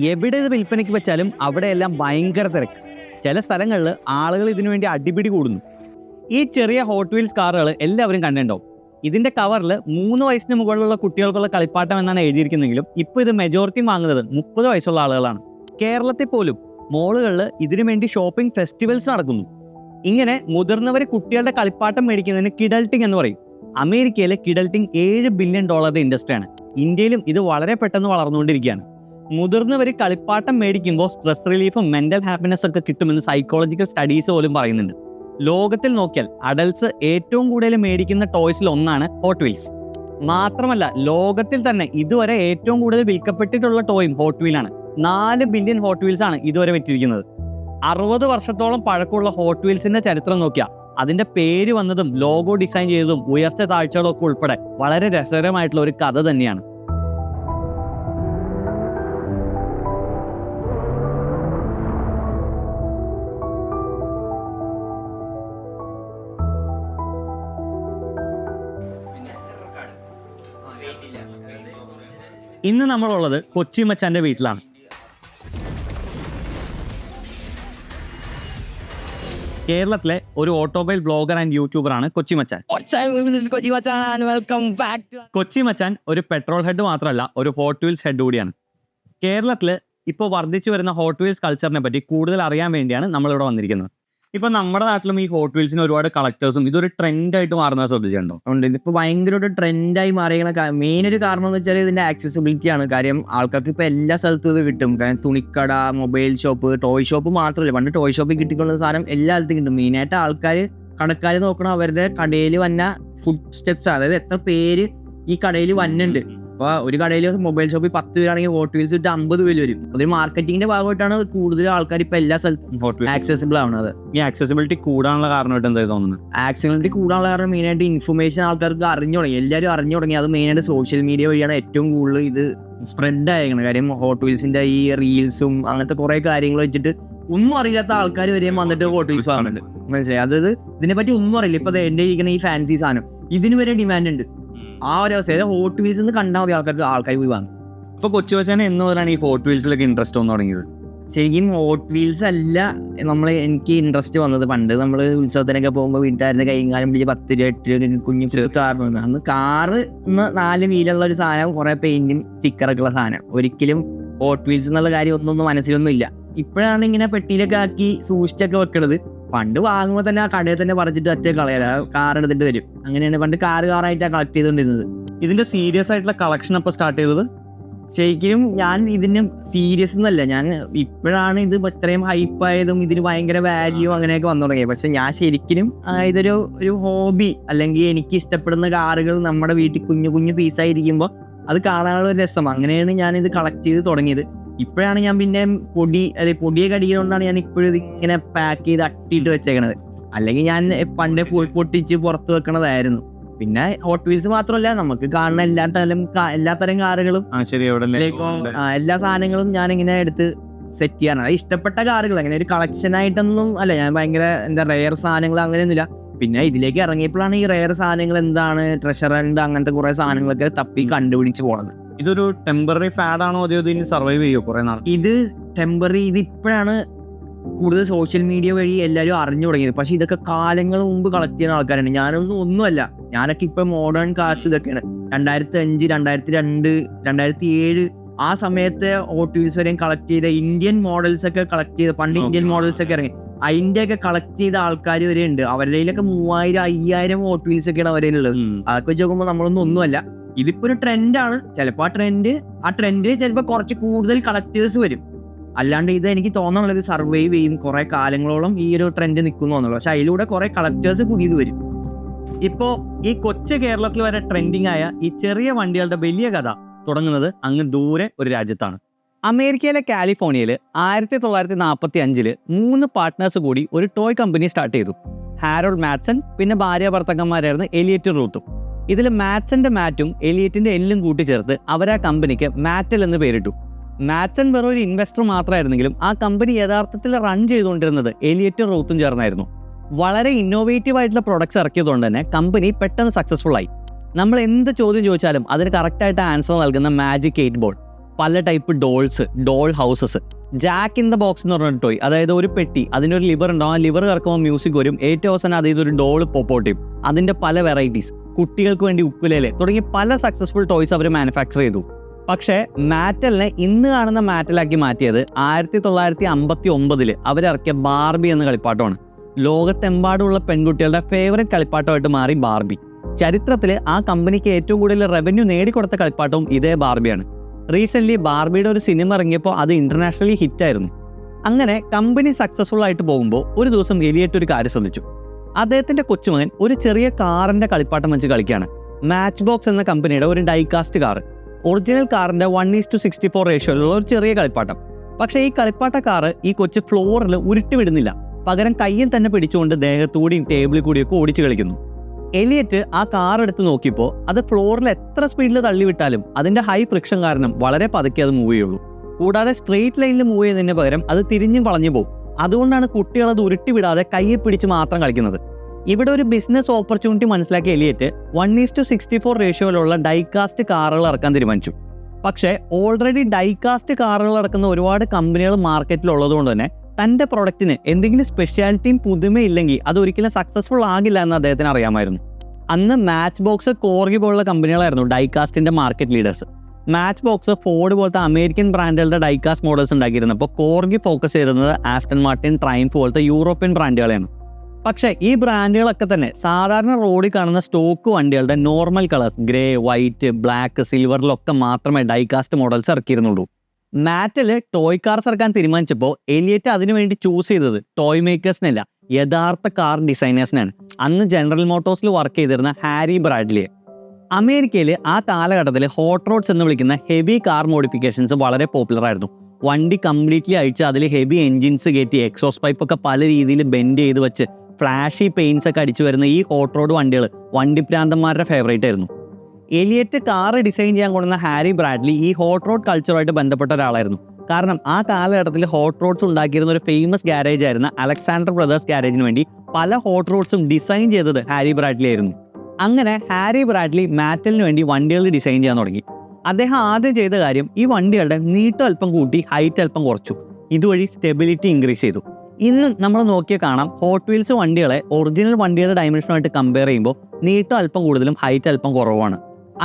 എവിടെ ഇത് വിൽപ്പനയ്ക്ക് വെച്ചാലും അവിടെയെല്ലാം ഭയങ്കര തിരക്ക്. ചില സ്ഥലങ്ങളിൽ ആളുകൾ ഇതിനു വേണ്ടി അടിപിടി കൂടുന്നു. ഈ ചെറിയ ഹോട്ട് വീൽസ് കാറുകൾ എല്ലാവരും കണ്ടിട്ടുണ്ടാവും. ഇതിന്റെ കവറിൽ 3 വയസ്സിന് മുകളിലുള്ള കുട്ടികൾക്കുള്ള കളിപ്പാട്ടം എന്നാണ് എഴുതിയിരിക്കുന്നെങ്കിലും ഇപ്പോൾ ഇത് മെജോറിറ്റി വാങ്ങുന്നത് 30 വയസ്സുള്ള ആളുകളാണ്. കേരളത്തിൽ പോലും മോളുകളിൽ ഇതിനു വേണ്ടി ഷോപ്പിംഗ് ഫെസ്റ്റിവൽസ് നടക്കുന്നു. ഇങ്ങനെ മുതിർന്നവർ കുട്ടികളുടെ കളിപ്പാട്ടം മേടിക്കുന്നതിന് കിഡൽറ്റിംഗ് എന്ന് പറയും. അമേരിക്കയിൽ കിഡൽറ്റിംഗ് $7 ബില്യൺ ഇൻഡസ്ട്രിയാണ്. ഇന്ത്യയിലും ഇത് വളരെ പെട്ടെന്ന് വളർന്നുകൊണ്ടിരിക്കുകയാണ്. മുതിർന്നവർ കളിപ്പാട്ടം മേടിക്കുമ്പോൾ സ്ട്രെസ് റിലീഫും മെന്റൽ ഹാപ്പിനെസ് ഒക്കെ കിട്ടുമെന്ന് സൈക്കോളജിക്കൽ സ്റ്റഡീസ് പോലും പറയുന്നുണ്ട്. ലോകത്തിൽ നോക്കിയാൽ അഡൽട്സ് ഏറ്റവും കൂടുതൽ മേടിക്കുന്ന ടോയ്സിൽ ഒന്നാണ് ഹോട്ട് വീൽസ്. മാത്രമല്ല ലോകത്തിൽ തന്നെ ഇതുവരെ ഏറ്റവും കൂടുതൽ വിൽക്കപ്പെട്ടിട്ടുള്ള ടോയും ഹോട്ട് വീലാണ്. 4 ബില്യൺ ഹോട്ട് വീൽസ് ആണ് ഇതുവരെ വിറ്റിരിക്കുന്നത്. 60 വർഷത്തോളം പഴക്കമുള്ള ഹോട്ട് വീൽസിന്റെ ചരിത്രം നോക്കിയാൽ അതിന്റെ പേര് വന്നതും ലോഗോ ഡിസൈൻ ചെയ്തതും ഉയർച്ച താഴ്ചകളും ഒക്കെ ഉൾപ്പെടെ വളരെ രസകരമായിട്ടുള്ള ഒരു കഥ തന്നെയാണ്. ഇന്ന് നമ്മളുള്ളത് കൊച്ചി മച്ചാന്റെ വീട്ടിലാണ്. കേരളത്തിലെ ഒരു ഓട്ടോമൊബൈൽ ബ്ലോഗർ ആൻഡ് യൂട്യൂബറാണ് കൊച്ചി മച്ചാൻ. കൊച്ചി മച്ചാൻ ഒരു പെട്രോൾ ഹെഡ് മാത്രമല്ല, ഒരു ഹോട്ട് വീൽസ് ഹെഡ് കൂടിയാണ്. കേരളത്തിൽ ഇപ്പോൾ വർദ്ധിച്ചു വരുന്ന ഹോട്ട് വീൽസ് കൾച്ചറിനെ പറ്റി കൂടുതൽ അറിയാൻ വേണ്ടിയാണ് നമ്മളിവിടെ വന്നിരിക്കുന്നത്. ഇപ്പൊ നമ്മുടെ നാട്ടിലും ഈ ഹോട്ട് വീൽസിന് ഒരുപാട് കളക്ടേഴ്സും ഇതൊരു ട്രെൻഡായിട്ട് മാറുന്നത് ശ്രദ്ധിച്ചിട്ടുണ്ടോ? ഉണ്ട്. ഇതിപ്പോൾ ഭയങ്കര ഒരു ട്രെൻഡായി മാറിയ മെയിൻ ഒരു കാരണം എന്ന് വെച്ചാൽ ഇതിന്റെ ആക്സസിബിലിറ്റി ആണ്. കാര്യം ആൾക്കാർക്ക് ഇപ്പോൾ എല്ലാ സ്ഥലത്തും ഇത് കിട്ടും. കാരണം തുണിക്കട, മൊബൈൽ ഷോപ്പ്, ടോയ് ഷോപ്പ് മാത്രമല്ല, പണ്ട് ടോയ് ഷോപ്പിൽ കിട്ടിക്കൊണ്ട സാധനം എല്ലാ സ്ഥലത്തും കിട്ടും. മെയിനായിട്ട് കടക്കാർ നോക്കണം അവരുടെ കടയിൽ വന്ന ഫുഡ് സ്റ്റെപ്സ്, അതായത് എത്ര പേര് ഈ കടയിൽ വന്നുണ്ട്. അപ്പോൾ ഒരു കടയിൽ മൊബൈൽ ഷോപ്പിൽ 10 പേരാണെങ്കിൽ ഹോട്ട് വീൽസ് ഇട്ട് 50 പേര് വരും. അതൊരു മാർക്കറ്റിംഗിന്റെ ഭാഗമായിട്ടാണ് കൂടുതൽ ആൾക്കാർ ഇപ്പൊ എല്ലാ സ്ഥലത്തും ആക്സസിബിൾ ആവുന്നത്. ഈ ആക്സസിബിലിറ്റി കൂടാനുള്ള കാരണമായിട്ട് എന്താ തോന്നുന്നത്? ആക്സിബിലിറ്റി കൂടാനുള്ള കാരണം മെയിനായിട്ട് ഇൻഫർമേഷൻ ആൾക്കാർക്ക് അറിഞ്ഞു തുടങ്ങി, എല്ലാവരും അറിഞ്ഞു തുടങ്ങി. അത് മെയിനായിട്ട് സോഷ്യൽ മീഡിയ വഴിയാണ് ഏറ്റവും കൂടുതൽ ഇത് സ്പ്രെഡ് ആയിരിക്കണം. കാര്യം ഹോട്ട് വീൽസിന്റെ ഈ റീൽസും അങ്ങനത്തെ കുറെ കാര്യങ്ങൾ വെച്ചിട്ട് ഒന്നും അറിയാത്ത ആൾക്കാർ വരെയും വന്നിട്ട് ഹോട്ട് വീൽസ് വാങ്ങുന്നുണ്ട്. മനസ്സിലായി? അതായത് ഇതിനെപ്പറ്റി ഒന്നും അറിയില്ല. ഇപ്പൊ എന്റെ ഇരിക്കുന്ന ഈ ഫാൻസി സാധനം ഇതിന് വരെ ഡിമാൻഡ് ഉണ്ട്. ആ ഒരു അവസ്ഥ ഹോട്ട് വീൽസ് എന്ന് കണ്ടാൽ മതി ആൾക്കാർ പോയി വാങ്ങും. ഇപ്പൊ കൊച്ചി മച്ചാൻ എന്ന് മുതലാണ് ഈ ഹോട്ട് വീൽസിലൊക്കെ ഇൻട്രസ്റ്റ് വന്നു തുടങ്ങിയത്? ശരിക്കും ഹോട്ട് വീൽസ് അല്ല എനിക്ക് ഇൻട്രസ്റ്റ് വന്നത്. പണ്ട് നമ്മൾ ഉത്സവത്തിനൊക്കെ പോകുമ്പോൾ വീട്ടുകാരുടെ കൈകാലം പിടിച്ച് 10 രൂപ 8 രൂപ കുഞ്ഞു കാറ് വന്നു. അന്ന് കാറ് 4 വീലുള്ള ഒരു സാധനം, കുറെ പെയിന്റും സ്റ്റിക്കറൊക്കെ ഉള്ള സാധനം. ഒരിക്കലും ഹോട്ട് വീൽസ് എന്നുള്ള കാര്യം ഒന്നും മനസ്സിലൊന്നും ഇല്ല. ഇപ്പോഴാണ് ഇങ്ങനെ പെട്ടിയിലൊക്കെ ആക്കി സൂക്ഷിച്ചൊക്കെ വെക്കണത്. പണ്ട് വാങ്ങുമ്പോൾ തന്നെ ആ കടയിൽ തന്നെ പറിച്ചിട്ട് ഒറ്റ കളയല, കാർ എടുത്തിട്ട് വരും. അങ്ങനെയാണ് പണ്ട് കാറായിട്ടാണ് കളക്ട് ചെയ്തുകൊണ്ടിരുന്നത്. ഇതിന്റെ സീരിയസ് ആയിട്ടുള്ള കളക്ഷൻ അപ്പോൾ സ്റ്റാർട്ട് ചെയ്തത്? ശരിക്കും ഞാൻ ഇതിന് സീരിയസ് എന്നല്ല, ഞാൻ ഇപ്പോഴാണ് ഇത് ഇത്രയും ഹൈപ്പായതും ഇതിന് ഭയങ്കര വാല്യൂ അങ്ങനെയൊക്കെ വന്നു തുടങ്ങിയത്. പക്ഷെ ഞാൻ ശരിക്കും ഇതൊരു ഹോബി, അല്ലെങ്കിൽ എനിക്ക് ഇഷ്ടപ്പെടുന്ന കാറുകൾ നമ്മുടെ വീട്ടിൽ കുഞ്ഞു കുഞ്ഞു പീസായിരിക്കുമ്പോൾ അത് കാണാനുള്ള ഒരു രസം, അങ്ങനെയാണ് ഞാനിത് കളക്ട് ചെയ്ത് തുടങ്ങിയത്. ഇപ്പോഴാണ് ഞാൻ പിന്നെ പൊടിയൊക്കെ അടിക്കുന്നതുകൊണ്ടാണ് ഞാൻ ഇപ്പോഴും ഇതിങ്ങനെ പാക്ക് ചെയ്ത് അട്ടിയിട്ട് വെച്ചേക്കണത്. അല്ലെങ്കിൽ ഞാൻ പണ്ടേ പൊട്ടിച്ച് പുറത്ത് വെക്കണതായിരുന്നു. പിന്നെ ഹോട്ട് വീൽസ് മാത്രമല്ല, നമുക്ക് കാണുന്ന എല്ലാത്തരം കാറുകളും എല്ലാ സാധനങ്ങളും ഞാനിങ്ങനെ എടുത്ത് സെറ്റ് ചെയ്യാനാണ്. ഇഷ്ടപ്പെട്ട കാറുകൾ അങ്ങനെ ഒരു കളക്ഷൻ ആയിട്ടൊന്നും അല്ല, ഞാൻ ഭയങ്കര റെയർ സാധനങ്ങൾ അങ്ങനെയൊന്നുമില്ല. പിന്നെ ഇതിലേക്ക് ഇറങ്ങിയപ്പോഴാണ് ഈ റെയർ സാധനങ്ങൾ എന്താണ്, ട്രഷർ ഹണ്ട് അങ്ങനത്തെ കുറെ സാധനങ്ങളൊക്കെ തപ്പി കണ്ടുപിടിച്ച് പോണത്. ഇതൊരു ടെമ്പററി ഫാഡ് ആണോ, അതോ ഇതിന് സർവൈവ് ചെയ്യോ കുറെ നാൾ? ഇത് ടെമ്പററി. ഇത് ഇപ്പോഴാണ് കൂടുതൽ സോഷ്യൽ മീഡിയ വഴി എല്ലാവരും അറിഞ്ഞു തുടങ്ങിയത്. പക്ഷെ ഇതൊക്കെ കാലങ്ങൾ മുമ്പ് കളക്ട് ചെയ്യുന്ന ആൾക്കാരാണ്. ഒന്നുമല്ല. ഞാനൊക്കെ ഇപ്പൊ മോഡേൺ കാർസ് ഇതൊക്കെയാണ്. 2005, 2002, 2007 ആ സമയത്തെ ഹോട്ട് വീൽസ് വരെയും കളക്ട് ചെയ്ത ഇന്ത്യൻ മോഡൽസ് ഒക്കെ കളക്ട് ചെയ്ത, പണ്ട് ഇന്ത്യൻ മോഡൽസ് ഒക്കെ ഇറങ്ങി അതിന്റെ ഒക്കെ കളക്ട് ചെയ്ത ആൾക്കാർ വരെ ഉണ്ട്. അവരുടെ കയ്യിലൊക്കെ 3000, 5000 ഹോട്ട് വീൽസ് ഒക്കെയാണ് അവരുടെ ഉള്ളത്. അതൊക്കെ വെച്ച് നോക്കുമ്പോൾ ഒന്നുമല്ല. ഇതിപ്പോ ഒരു ട്രെൻഡാണ്. ചിലപ്പോൾ ആ ട്രെൻഡിൽ ചിലപ്പോൾ കുറച്ച് കൂടുതൽ കളക്ടേഴ്സ് വരും. അല്ലാണ്ട് ഇത് എനിക്ക് തോന്നുന്നുള്ളത് ഇത് സർവൈവ് ചെയ്യും, കുറെ കാലങ്ങളോളം ഈ ഒരു ട്രെൻഡ് നിൽക്കുന്നു എന്നുള്ളത്. പക്ഷെ അതിലൂടെ കുറെ കളക്ടേഴ്സ് പുതിയത് വരും. ഇപ്പോ ഈ കൊച്ചു കേരളത്തിൽ വരെ ട്രെൻഡിങ് ആയ ഈ ചെറിയ വണ്ടികളുടെ വലിയ കഥ തുടങ്ങുന്നത് അങ്ങ് ദൂരെ ഒരു രാജ്യത്താണ്. അമേരിക്കയിലെ കാലിഫോർണിയയിൽ 1945 3 പാർട്ട്നേഴ്സ് കൂടി ഒരു ടോയ് കമ്പനി സ്റ്റാർട്ട് ചെയ്തു. ഹാരോൾഡ് മാറ്റ്സൺ, പിന്നെ ഭാര്യ ഭർത്താക്കന്മാരായിരുന്നു എലിയറ്റും റൂത്തും. ഇതിൽ മാറ്റ്സന്റെ മാറ്റും എലിയറ്റിന്റെ എല്ലും കൂട്ടിച്ചേർത്ത് അവരാ കമ്പനിക്ക് മാറ്റൽ എന്ന് പേരിട്ടു. മാറ്റ്സൺ വെറും ഒരു ഇൻവെസ്റ്റർ മാത്രമായിരുന്നെങ്കിലും ആ കമ്പനി യഥാർത്ഥത്തിൽ റൺ ചെയ്തുകൊണ്ടിരുന്നത് എലിയറ്റും റൂത്തും ചേർന്നായിരുന്നു. വളരെ ഇന്നോവേറ്റീവ് ആയിട്ടുള്ള പ്രൊഡക്ട്സ് ഇറക്കിയതുകൊണ്ട് തന്നെ കമ്പനി പെട്ടെന്ന് സക്സസ്ഫുൾ ആയി. നമ്മൾ എന്ത് ചോദ്യം ചോദിച്ചാലും അതിന് കറക്റ്റായിട്ട് ആൻസർ നൽകുന്ന മാജിക് 8 ബോൾ. പല type doll houses, jack in the box എന്ന് പറഞ്ഞ ടോയ്, അതായത് ഒരു പെട്ടി, അതിനൊരു ലിവർ ഉണ്ടാവും, ആ ലിവർ കറക്കുമ്പോൾ മ്യൂസിക് വരും, ഏറ്റവും അവസാനം അതിൽ ഒരു ഡോൾ പോപ്പോട്ട് ചെയ്യും. അതിൻ്റെ പല വെറൈറ്റീസ്, കുട്ടികൾക്ക് വേണ്ടി ഉക്കുലേലെ തുടങ്ങി പല സക്സസ്ഫുൾ ടോയ്സ് അവർ മാനുഫാക്ചർ ചെയ്തു. പക്ഷേ മാറ്റലിനെ ഇന്ന് കാണുന്ന മാറ്റലാക്കി മാറ്റിയത് 1959 അവരിറക്കിയ ബാർബി എന്ന കളിപ്പാട്ടമാണ്. ലോകത്തെമ്പാടുമുള്ള പെൺകുട്ടികളുടെ ഫേവറേറ്റ് കളിപ്പാട്ടമായിട്ട് മാറി ബാർബി. ചരിത്രത്തിൽ ആ കമ്പനിക്ക് ഏറ്റവും കൂടുതൽ റവന്യൂ നേടിക്കൊടുത്ത കളിപ്പാട്ടവും ഇതേ ബാർബിയാണ്. റീസെൻ്റ്ലി ബാർബിയുടെ ഒരു സിനിമ ഇറങ്ങിയപ്പോൾ അത് ഇന്റർനാഷണലി ഹിറ്റായിരുന്നു. അങ്ങനെ കമ്പനി സക്സസ്ഫുൾ ആയിട്ട് പോകുമ്പോൾ ഒരു ദിവസം എലിയറ്റ് ഒരു കാര്യം ശ്രദ്ധിച്ചു. അദ്ദേഹത്തിൻ്റെ കൊച്ചുമകൻ ഒരു ചെറിയ കാറിൻ്റെ കളിപ്പാട്ടം വെച്ച് കളിക്കുകയാണ്. മാച്ച് ബോക്സ് എന്ന കമ്പനിയുടെ ഒരു ഡൈകാസ്റ്റ് കാർ, ഒറിജിനൽ കാറിൻ്റെ 1:64 റേഷ്യോയിലുള്ള ഒരു ചെറിയ കളിപ്പാട്ടം. പക്ഷേ ഈ കളിപ്പാട്ട കാറ് ഈ കൊച്ചു ഫ്ലോറിൽ ഉരുട്ടി വിടുന്നില്ല, പകരം കയ്യിൽ തന്നെ പിടിച്ചുകൊണ്ട് ദേഹത്തൂടിയും ടേബിളിൽ കൂടിയൊക്കെ ഓടിച്ചു കളിക്കുന്നു. എലിയറ്റ് ആ കാർ എടുത്ത് നോക്കിയപ്പോൾ അത് ഫ്ലോറിൽ എത്ര സ്പീഡിൽ തള്ളിവിട്ടാലും അതിൻ്റെ ഹൈ ഫ്രിക്ഷൻ കാരണം വളരെ പതുക്കെ അത് മൂവ് ചെയ്യുള്ളൂ. കൂടാതെ സ്ട്രെയിറ്റ് ലൈനിൽ മൂവ് ചെയ്യുന്നതിന് പകരം അത് തിരിഞ്ഞും വളഞ്ഞു പോകും. അതുകൊണ്ടാണ് കുട്ടികൾ അത് ഉരുട്ടി വിടാതെ കയ്യിൽ പിടിച്ച് മാത്രം കളിക്കുന്നത്. ഇവിടെ ഒരു ബിസിനസ് ഓപ്പർച്യൂണിറ്റി മനസ്സിലാക്കിയ എലിയറ്റ് 1:64 റേഷ്യോയിലുള്ള ഡൈകാസ്റ്റ് കാറുകൾ ഇറക്കാൻ തീരുമാനിച്ചു. പക്ഷേ ഓൾറെഡി ഡൈകാസ്റ്റ് കാറുകൾ ഇറക്കുന്ന ഒരുപാട് കമ്പനികൾ മാർക്കറ്റിലുള്ളതുകൊണ്ട് തന്നെ തൻ്റെ പ്രൊഡക്റ്റിന് എന്തെങ്കിലും സ്പെഷ്യാലിറ്റിയും പുതുമയില്ലെങ്കിൽ അത് ഒരിക്കലും സക്സസ്ഫുൾ ആകില്ല എന്ന് അദ്ദേഹത്തിന് അറിയാമായിരുന്നു. അന്ന് മാച്ച് ബോക്സ്, കോർഗി പോലുള്ള കമ്പനികളായിരുന്നു ഡൈകാസ്റ്റിൻ്റെ market leaders. Matchbox, Ford പോലത്തെ അമേരിക്കൻ ബ്രാൻഡുകളുടെ ഡൈകാസ്റ്റ് മോഡൽസ് ഉണ്ടാക്കിയിരുന്നപ്പോൾ കോർഗി ഫോക്കസ് ചെയ്തിരുന്നത് ആസ്റ്റൺ മാർട്ടിൻ, ട്രയംഫ് പോലത്തെ യൂറോപ്യൻ ബ്രാൻഡുകളെയാണ്. പക്ഷേ ഈ ബ്രാൻഡുകളൊക്കെ തന്നെ സാധാരണ റോഡിൽ കാണുന്ന സ്റ്റോക്ക് വണ്ടികളുടെ normal colours, grey, white, black, സിൽവറിലൊക്കെ മാത്രമേ ഡൈകാസ്റ്റ് മോഡൽസ് ഇറക്കിയിരുന്നുള്ളൂ. മാറ്റൽ ടോയ് കാർസ് ഇറക്കാൻ തീരുമാനിച്ചപ്പോൾ എലിയറ്റ് അതിനുവേണ്ടി ചൂസ് ചെയ്തത് ടോയ് മേക്കേഴ്സിനല്ല, യഥാർത്ഥ കാർ ഡിസൈനേഴ്സിനാണ്. അന്ന് ജനറൽ മോട്ടോഴ്സിൽ വർക്ക് ചെയ്തിരുന്ന ഹാരി ബ്രാഡ്ലിയെ. അമേരിക്കയിൽ ആ കാലഘട്ടത്തിൽ ഹോട്ട് റോഡ്സ് എന്ന് വിളിക്കുന്ന ഹെവി കാർ മോഡിഫിക്കേഷൻസ് വളരെ പോപ്പുലർ ആയിരുന്നു. വണ്ടി കംപ്ലീറ്റ്ലി അഴിച്ച് അതിൽ ഹെവി എൻജിൻസ് കയറ്റി എക്സോസ് പൈപ്പൊക്കെ പല രീതിയിൽ ബെൻഡ് ചെയ്ത് വെച്ച് ഫ്ലാഷി പെയിൻസ് ഒക്കെ അടിച്ചു വരുന്ന ഈ ഹോട്ട് റോഡ് വണ്ടികൾ വണ്ടിപ്രാന്തന്മാരുടെ ഫേവറേറ്റ് ആയിരുന്നു. എലിയറ്റ് കാറ് ഡിസൈൻ ചെയ്യാൻ കൊണ്ടുവന്ന ഹാരി ബ്രാഡ്ലി ഈ ഹോട്ട് റോഡ് കൾച്ചറുമായിട്ട് ബന്ധപ്പെട്ട ഒരാളായിരുന്നു. കാരണം ആ കാലഘട്ടത്തിൽ ഹോട്ട് റോഡ്സ് ഉണ്ടാക്കിയിരുന്ന ഒരു ഫേമസ് ഗാരേജ് ആയിരുന്ന അലക്സാണ്ടർ ബ്രദേഴ്സ് ഗാരേജിന് വേണ്ടി പല ഹോട്ട് റോഡ്സും ഡിസൈൻ ചെയ്തത് ഹാരി ബ്രാഡ്ലി ആയിരുന്നു. അങ്ങനെ ഹാരി ബ്രാഡ്ലി മാറ്റലിന് വേണ്ടി വണ്ടികൾ ഡിസൈൻ ചെയ്യാൻ തുടങ്ങി. അദ്ദേഹം ആദ്യം ചെയ്ത കാര്യം ഈ വണ്ടികളുടെ നീട്ടം അല്പം കൂട്ടി ഹൈറ്റ് അല്പം കുറച്ചു. ഇതുവഴി സ്റ്റെബിലിറ്റി ഇൻക്രീസ് ചെയ്തു. ഇന്നും നമ്മൾ നോക്കിയാൽ കാണാം ഹോട്ട് വീൽസ് വണ്ടികളെ ഒറിജിനൽ വണ്ടികളുടെ ഡയമെൻഷനുമായിട്ട് കമ്പയർ ചെയ്യുമ്പോൾ നീട്ടം അല്പം കൂടുതലും ഹൈറ്റ് അല്പം കുറവാണ്.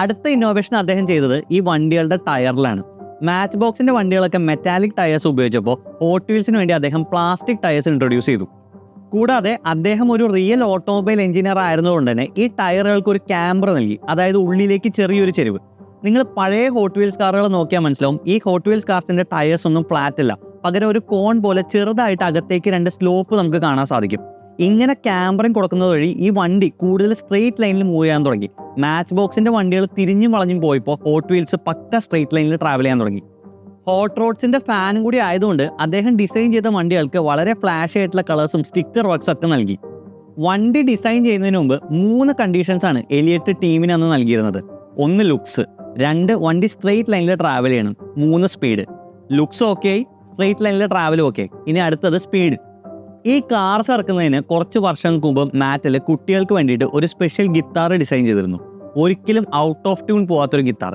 അടുത്ത ഇന്നോവേഷൻ അദ്ദേഹം ചെയ്തത് ഈ വണ്ടികളുടെ ടയറിലാണ്. മാച്ച് ബോക്സിന്റെ വണ്ടികളൊക്കെ മെറ്റാലിക് ടയേഴ്സ് ഉപയോഗിച്ചപ്പോൾ ഹോട്ട് വീൽസിന് വേണ്ടി അദ്ദേഹം പ്ലാസ്റ്റിക് ടയേഴ്സ് ഇൻട്രൊഡ്യൂസ് ചെയ്തു. കൂടാതെ അദ്ദേഹം ഒരു റിയൽ ഓട്ടോമൊബൈൽ എഞ്ചിനീയർ ആയിരുന്നതുകൊണ്ട് തന്നെ ഈ ടയറുകൾക്ക് ഒരു ക്യാമ്പർ നൽകി, അതായത് ഉള്ളിലേക്ക് ചെറിയൊരു ചെരിവ്. നിങ്ങൾ പഴയ ഹോട്ട് വീൽസ് കാറുകൾ നോക്കിയാൽ മനസ്സിലാവും ഈ ഹോട്ട് വീൽസ് കാർസിന്റെ ടയേഴ്സ് ഒന്നും ഫ്ലാറ്റ് അല്ല, പകരം ഒരു കോൺ പോലെ ചെറുതായിട്ട് അകത്തേക്ക് 2 സ്ലോപ്പ് നമുക്ക് കാണാൻ സാധിക്കും. ഇങ്ങനെ ക്യാമ്പറിങ് കൊടുക്കുന്നത് വഴി ഈ വണ്ടി കൂടുതൽ സ്ട്രെയിറ്റ് ലൈനിൽ മൂവ് ചെയ്യാൻ തുടങ്ങി. മാച്ച് ബോക്സിന്റെ വണ്ടികൾ തിരിഞ്ഞും വളഞ്ഞും പോയപ്പോൾ ഹോട്ട് വീൽസ് പക്ക സ്ട്രെയിറ്റ് ലൈനിൽ ട്രാവൽ ചെയ്യാൻ തുടങ്ങി. ഹോട്ട് റോഡ്സിന്റെ ഫാനും കൂടി ആയതുകൊണ്ട് അദ്ദേഹം ഡിസൈൻ ചെയ്ത വണ്ടികൾക്ക് വളരെ ഫ്ലാഷ് ആയിട്ടുള്ള കളേഴ്സും സ്റ്റിക്കർ വർക്ക്സ് ഒക്കെ നൽകി. വണ്ടി ഡിസൈൻ ചെയ്യുന്നതിന് മുമ്പ് 3 കണ്ടീഷൻസ് ആണ് എലിയറ്റ് ടീമിന് അന്ന് നൽകിയിരുന്നത്. 1 ലുക്സ്, 2 വണ്ടി സ്ട്രെയിറ്റ് ലൈനിൽ ട്രാവൽ ചെയ്യണം, 3 സ്പീഡ്. ലുക്സ് ഓക്കെ, സ്ട്രെയിറ്റ് ലൈനിൽ ട്രാവൽ ഓക്കെ, ഇനി അടുത്തത് സ്പീഡ്. ഈ കാർസ് ഇറക്കുന്നതിന് കുറച്ച് വർഷങ്ങൾക്ക് മുമ്പ് മാറ്റൽ കുട്ടികൾക്ക് വേണ്ടിയിട്ട് ഒരു സ്പെഷ്യൽ ഗിത്താർ ഡിസൈൻ ചെയ്തിരുന്നു. ഒരിക്കലും ഔട്ട് ഓഫ് ട്യൂൺ പോകാത്തൊരു ഗിത്താർ.